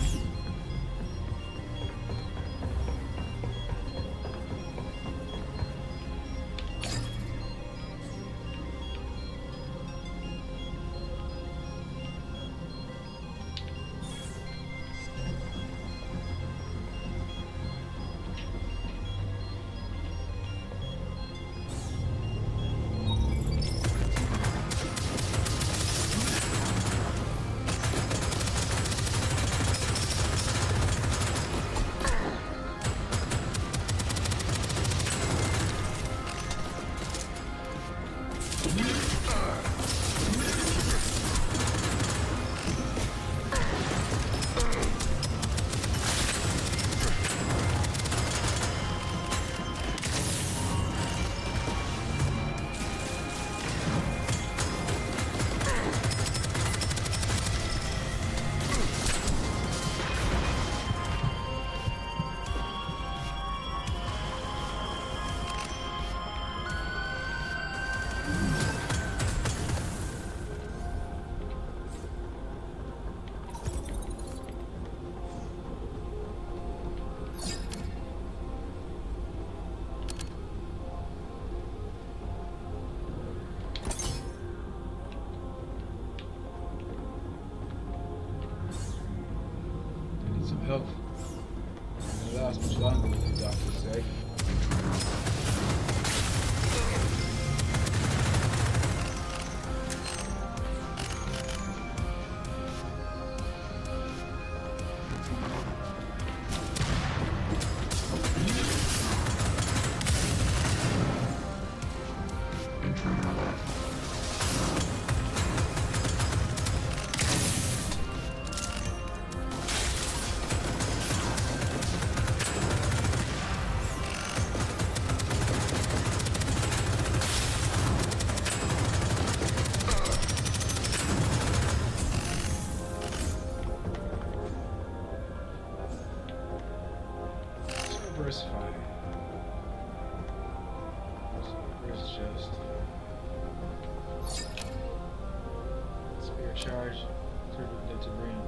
I need some help. It won't last much longer with you, Dr. Zig. Reverse fire. Reverse chest. Spear charge. 30% to range.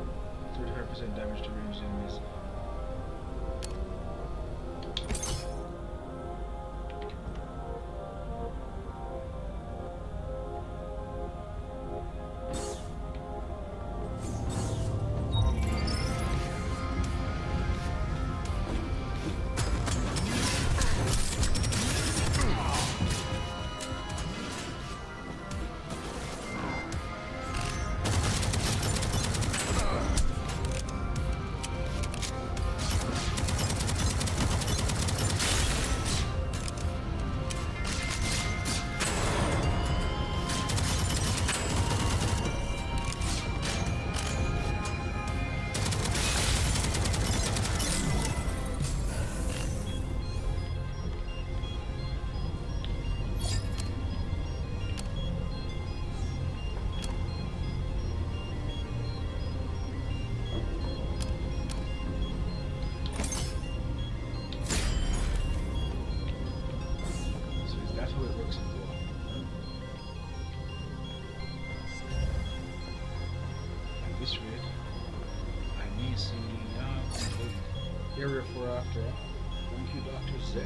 35% damage to ranged enemies. PC. Area 4 after all. Thank you, Dr. Zeg.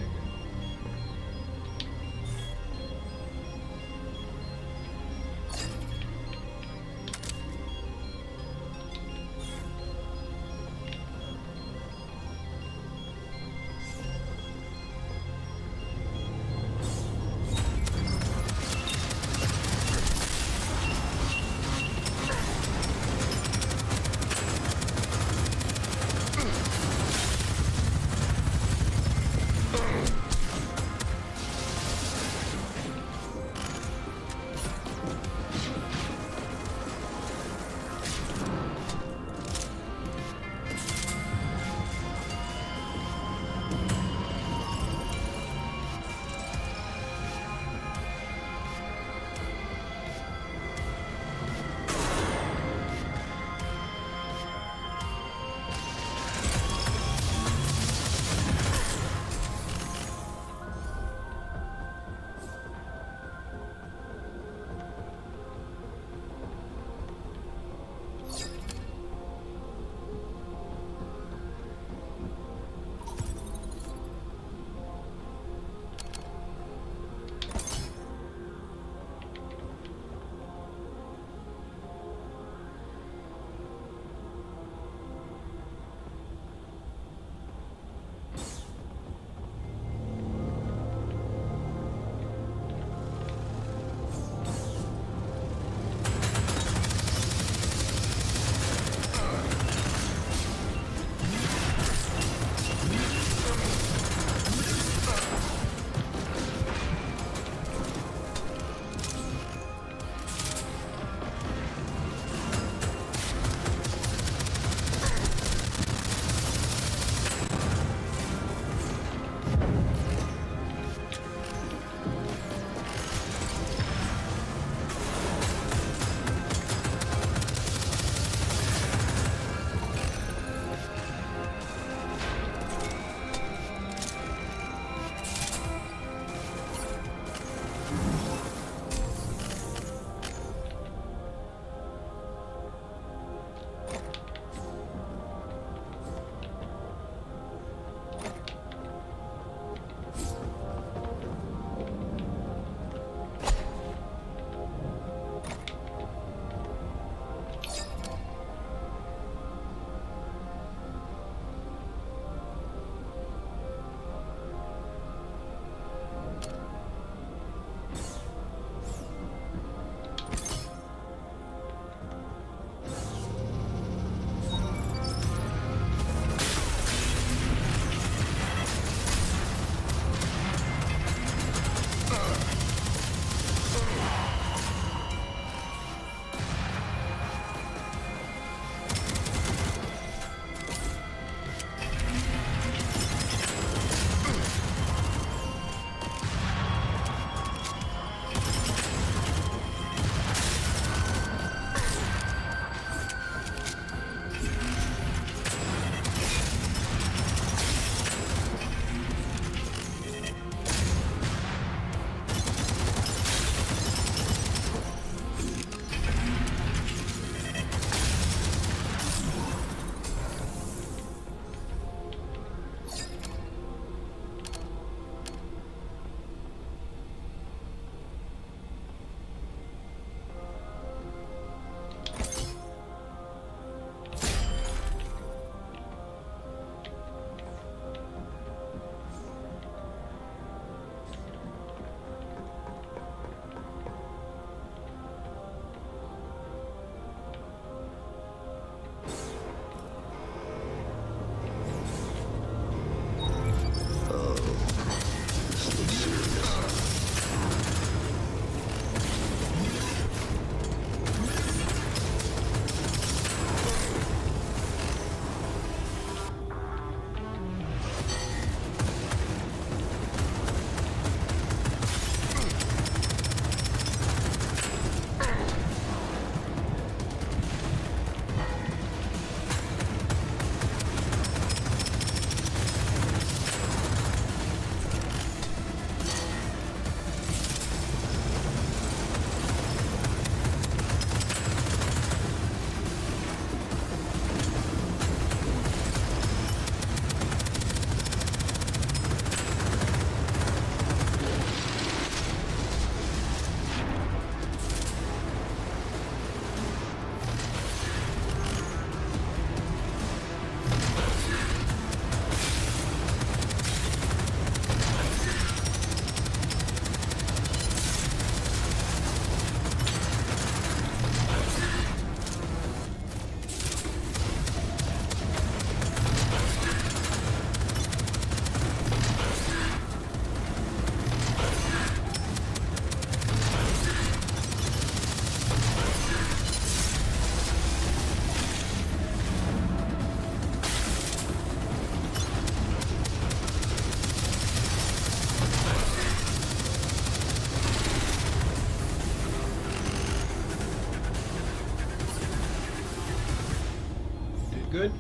good?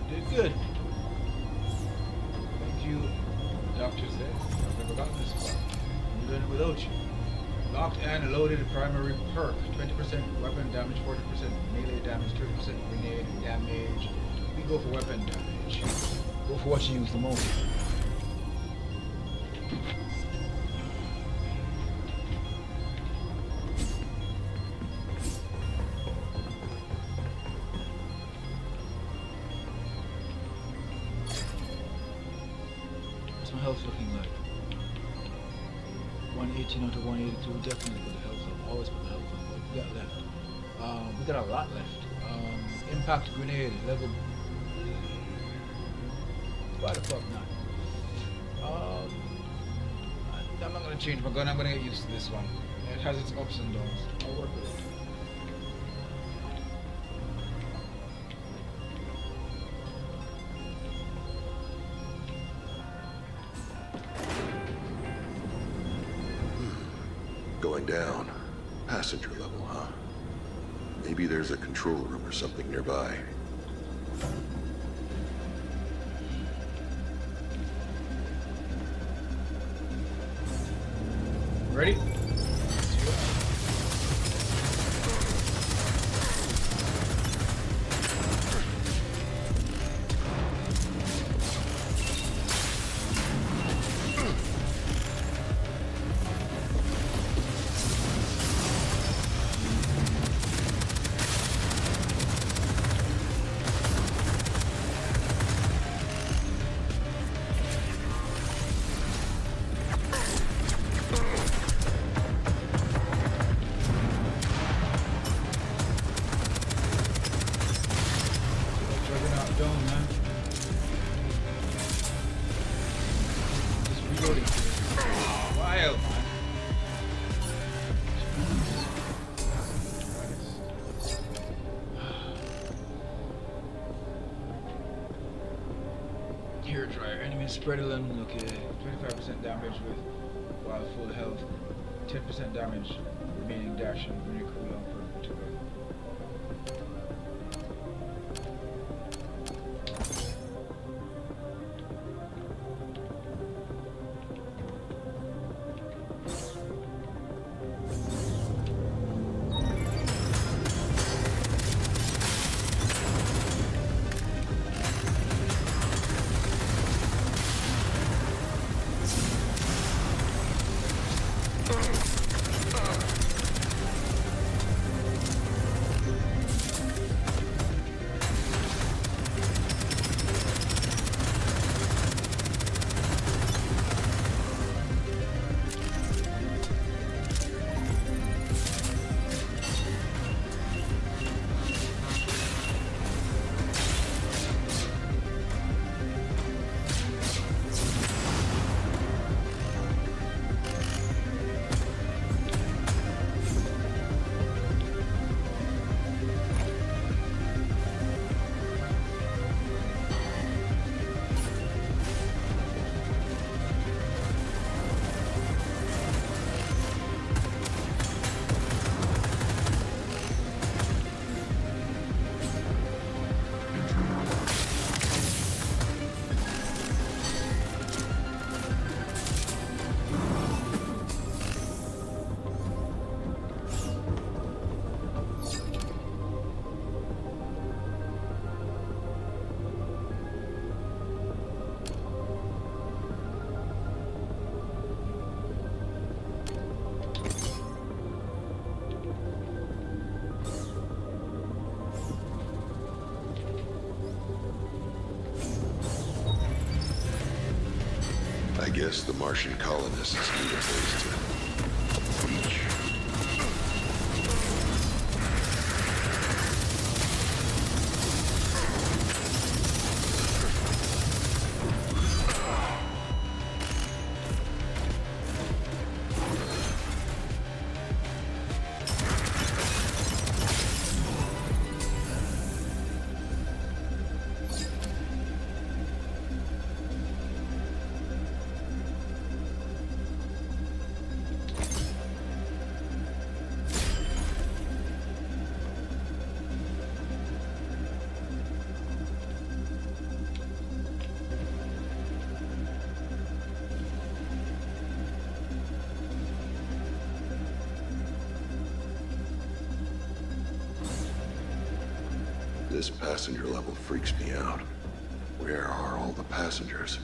Did good. Thank you, Doctor said. I've never gotten this far. I'm doing it without you. Locked and loaded primary perk. 20% weapon damage, 40% melee damage, 30% grenade damage. We go for weapon damage. Go for what you use the most. What's my health looking like? 118 out of 182, definitely put the health up. Always put the health up. What we got left? We got a lot left. Impact grenade level. Why the fuck not? I'm not gonna change my gun. I'm gonna get used to this one. It has its ups and downs. I'll work with it. Going down. Passenger level, huh? Maybe there's a control room or something nearby. Ready? Dome, man. Just reloading. Wild, man. Hair dryer. Enemy spread limb. Okay. 25% damage with while full health. 10% damage remaining dash and grenade cooldown for 2 hours. I guess the Martian colonists need a place to reach. This passenger level freaks me out. Where are all the passengers?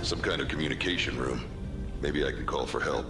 Some kind of communication room. Maybe I can call for help.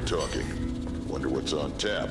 talking. Wonder what's on tap.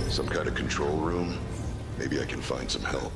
Some kind of control room? Maybe I can find some help.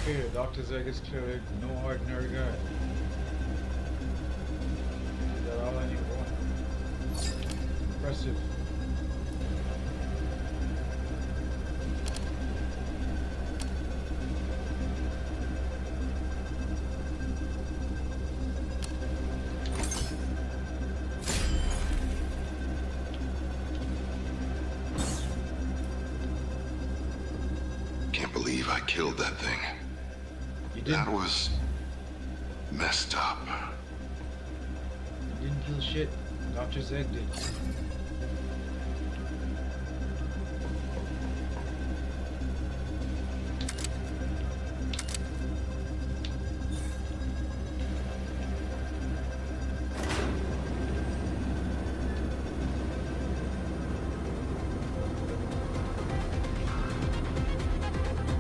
Here, Dr. Zeg is clearly no ordinary guy. Is that all I need? Impressive. Can't believe I killed that thing. That was messed up. You didn't kill shit. Dr. Zeg did.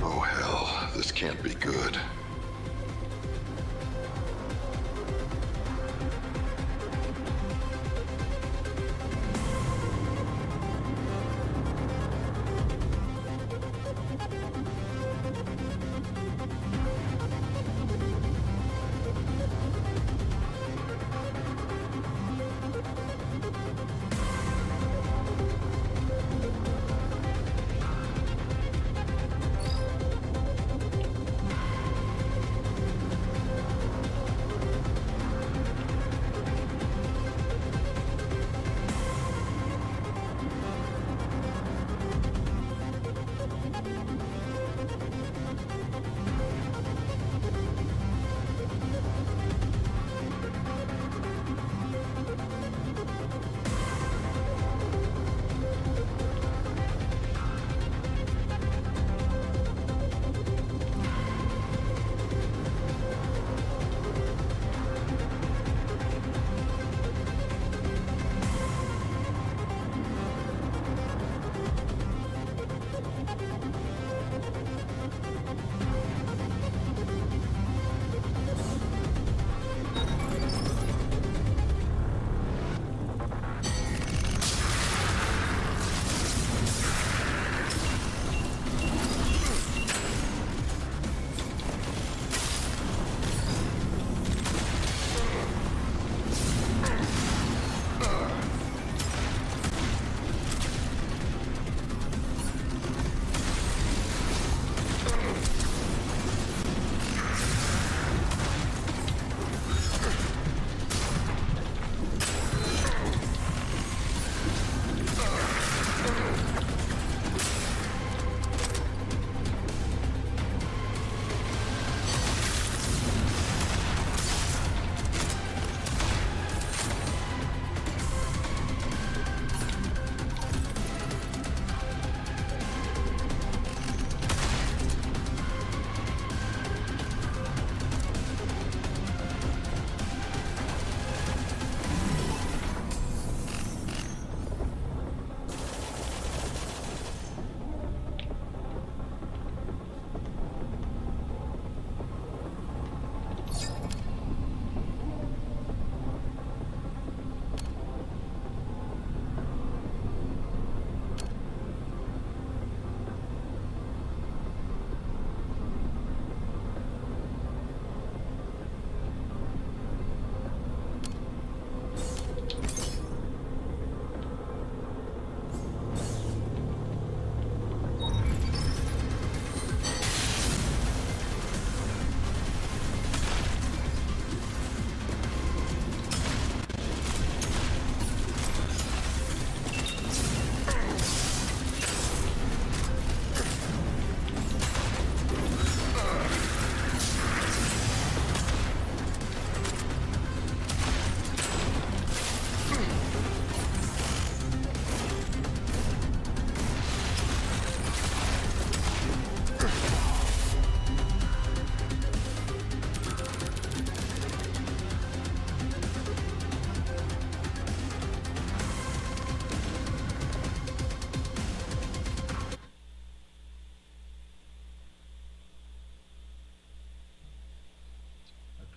Oh hell, this can't be good.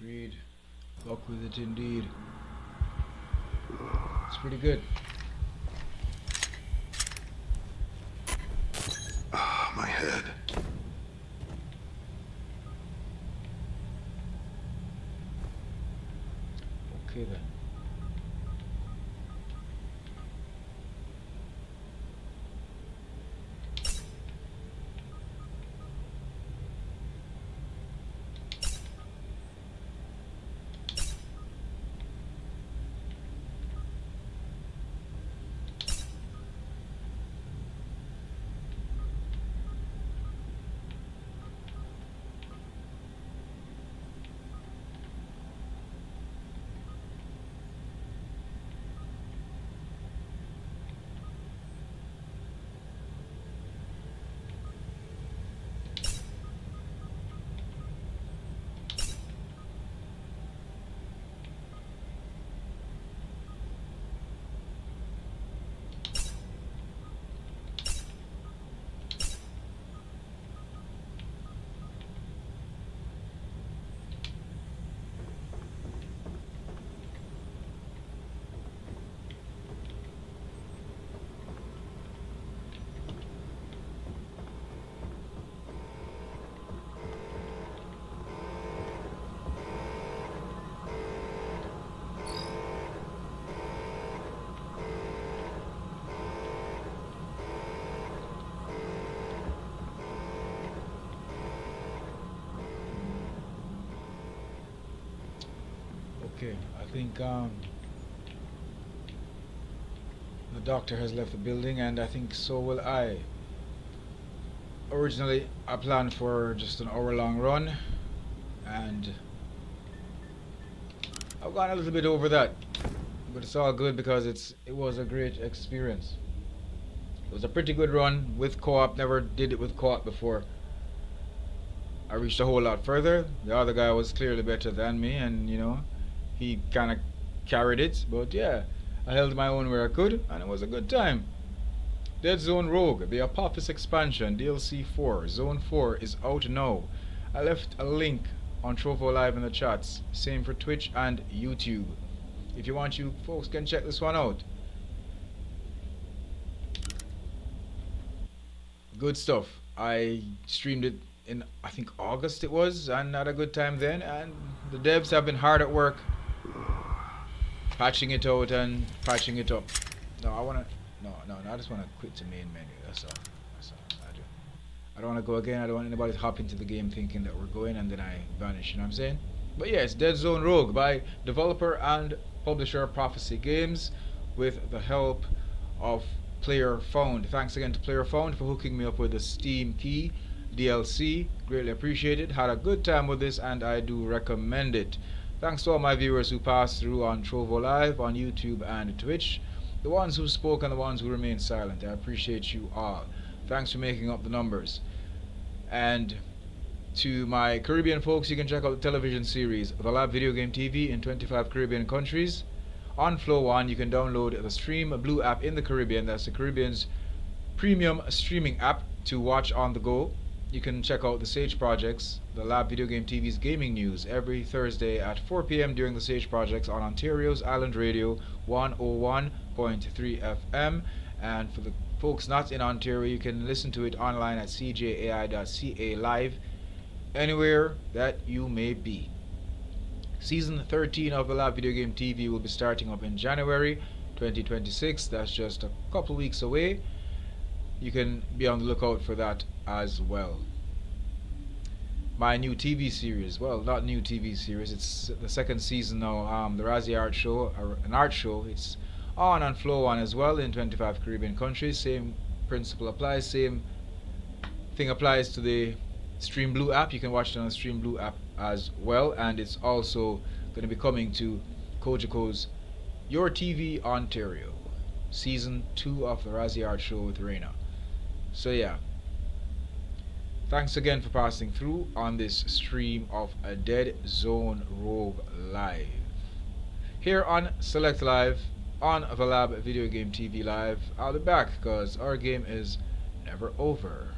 Agreed. Luck with it indeed. It's pretty good. Ah, my head. Okay then. Okay, I think the doctor has left the building, and I think so will I. Originally, I planned for just an hour-long run, and I've gone a little bit over that, but it's all good because it was a great experience. It was a pretty good run with co-op. Never did it with co-op before. I reached a whole lot further. The other guy was clearly better than me, and you know, he kind of carried it. But yeah, I held my own where I could, and it was a good time. Deadzone Rogue, the Apophis expansion, DLC 4, Zone 4 is out now. I left a link on Trovo Live in the chats. Same for Twitch and YouTube. If you want, you folks can check this one out. Good stuff. I streamed it in, I think, August it was, and had a good time then. And the devs have been hard at work patching it out and patching it up. No, I just want to quit the main menu. That's all. I don't want to go again. I don't want anybody to hop into the game thinking that we're going and then I vanish. You know what I'm saying? But yeah, it's Deadzone Rogue by developer and publisher Prophecy Games with the help of Player Found. Thanks again to Player Found for hooking me up with the Steam Key DLC. Greatly appreciated. Had a good time with this and I do recommend it. Thanks to all my viewers who passed through on Trovo Live, on YouTube and Twitch. The ones who spoke and the ones who remained silent. I appreciate you all. Thanks for making up the numbers. And to my Caribbean folks, you can check out the television series The Lab Video Game TV in 25 Caribbean countries. On Flow One, you can download the Stream Blue app in the Caribbean. That's the Caribbean's premium streaming app to watch on the go. You can check out the Sage Projects, the Lab Video Game TV's gaming news, every Thursday at 4 p.m. during the Sage Projects on Ontario's Island Radio 101.3 FM. And for the folks not in Ontario, you can listen to it online at cjai.ca live, anywhere that you may be. Season 13 of the Lab Video Game TV will be starting up in January 2026. That's just a couple weeks away. You can be on the lookout for that as well. My new TV series, well, not new TV series, it's the second season now, the Razzie Art Show, an art show. It's on Flow On as well in 25 Caribbean countries. Same principle applies, same thing applies to the Stream Blue app. You can watch it on the Stream Blue app as well, and it's also going to be coming to Kojako's Your TV Ontario, Season 2 of the Razzie Art Show with Reina. So yeah, thanks again for passing through on this stream of a Deadzone Rogue Live. Here on Select Live, on the Lab Video Game TV Live. I'll be back because our game is never over.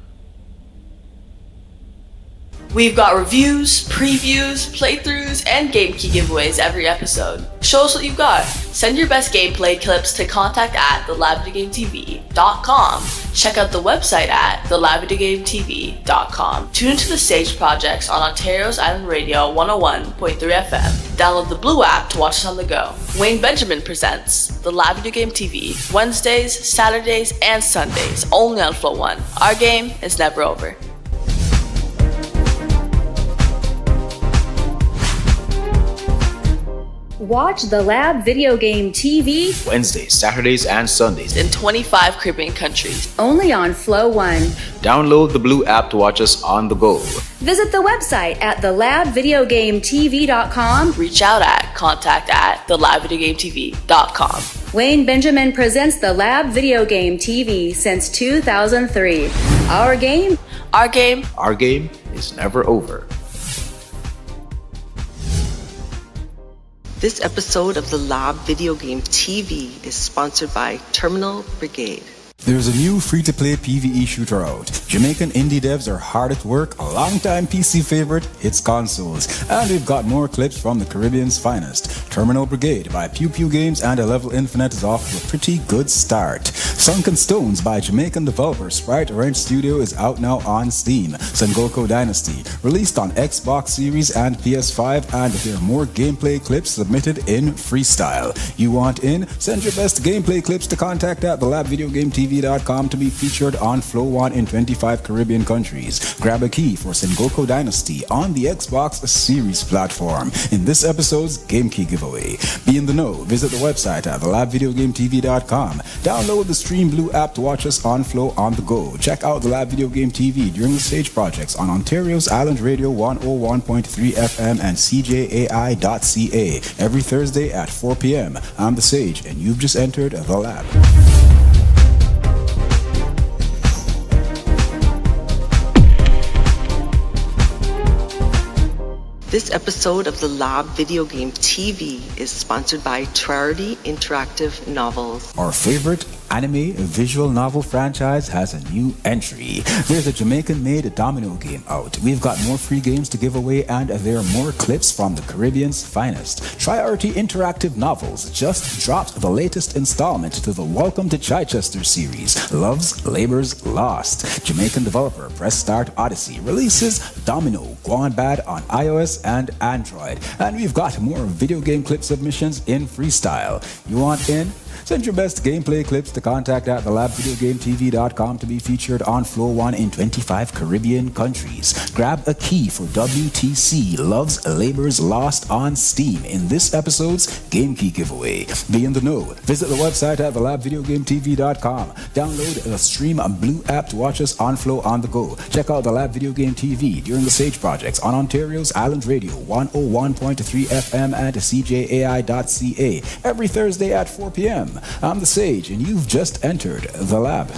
We've got reviews, previews, playthroughs, and game key giveaways every episode. Show us what you've got. Send your best gameplay clips to contact@thelabvideogametv.com. Check out the website at thelabvideogametv.com. Tune into the Stage projects on Ontario's Island Radio 101.3 FM. Download the Blue app to watch us on the go. Wayne Benjamin presents The Lab Video Game TV, Wednesdays, Saturdays, and Sundays, only on Flow 1. Our game is never over. Watch the Lab Video Game TV Wednesdays, Saturdays, and Sundays in 25 Caribbean countries. only on Flow 1. Download the Blue app to watch us on the go. Visit the website at thelabvideogametv.com. Reach out at contact@thelabvideogametv.com. Wayne Benjamin presents the Lab Video Game TV since 2003. Our game is never over. This episode of the Lab Video Game TV is sponsored by Terminal Brigade. There's a new free-to-play PvE shooter out. Jamaican indie devs are hard at work, a long-time PC favorite hits consoles. And we've got more clips from the Caribbean's finest. Terminal Brigade by Pew Pew Games and A Level Infinite is off to a pretty good start. Sunken Stones by Jamaican developer Sprite Ranch Studio is out now on Steam. Sengoku Dynasty, released on Xbox Series and PS5, and there are more gameplay clips submitted in freestyle. You want in? Send your best gameplay clips to contact@thelabvideogametv.com to be featured on Flow 1 in 25 Caribbean countries. Grab a key for Sengoku Dynasty on the Xbox Series platform in this episode's Game Key giveaway. Be in the know. Visit the website at thelabvideogametv.com. Download the Stream Blue app to watch us on Flow on the go. Check out the Lab Video Game TV during the Stage projects on Ontario's Island Radio 101.3 FM and CJAI.ca every Thursday at 4 p.m. I'm the Sage, and you've just entered the Lab. This episode of the Lab Video Game TV is sponsored by Trarity Interactive Novels. Our favorite anime visual novel franchise has a new entry. There's a Jamaican-made domino game out. We've got more free games to give away, and there are more clips from the Caribbean's finest. Trarity Interactive Novels just dropped the latest installment to the Welcome to Chichester series, Love's Labor's Lost. Jamaican developer Press Start Odyssey releases Domino Gone Bad on iOS and Android. And we've got more video game clip submissions in freestyle. You want in? Send your best gameplay clips to contact@thelabvideogametv.com to be featured on Flow 1 in 25 Caribbean countries. Grab a key for WTC Love's Labor's Lost on Steam in this episode's Game Key giveaway. Be in the know. Visit the website at thelabvideogametv.com. Download the Stream Blue app to watch us on Flow on the go. Check out the Lab Video Game TV during the Sage projects on Ontario's Island Radio 101.3 FM and CJAI.ca every Thursday at 4 p.m. I'm the Sage, and you've just entered the Lab.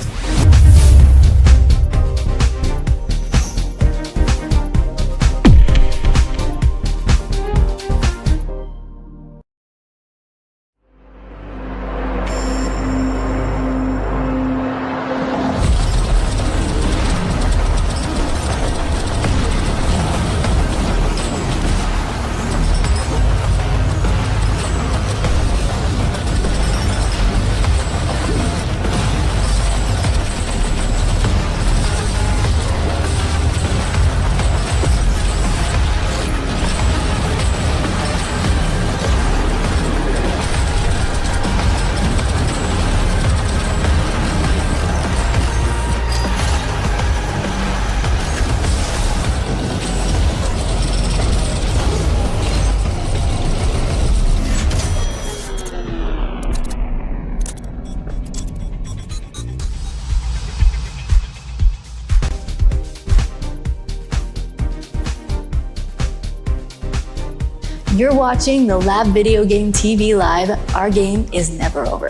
You're watching the Lab Video Game TV Live. Our game is never over.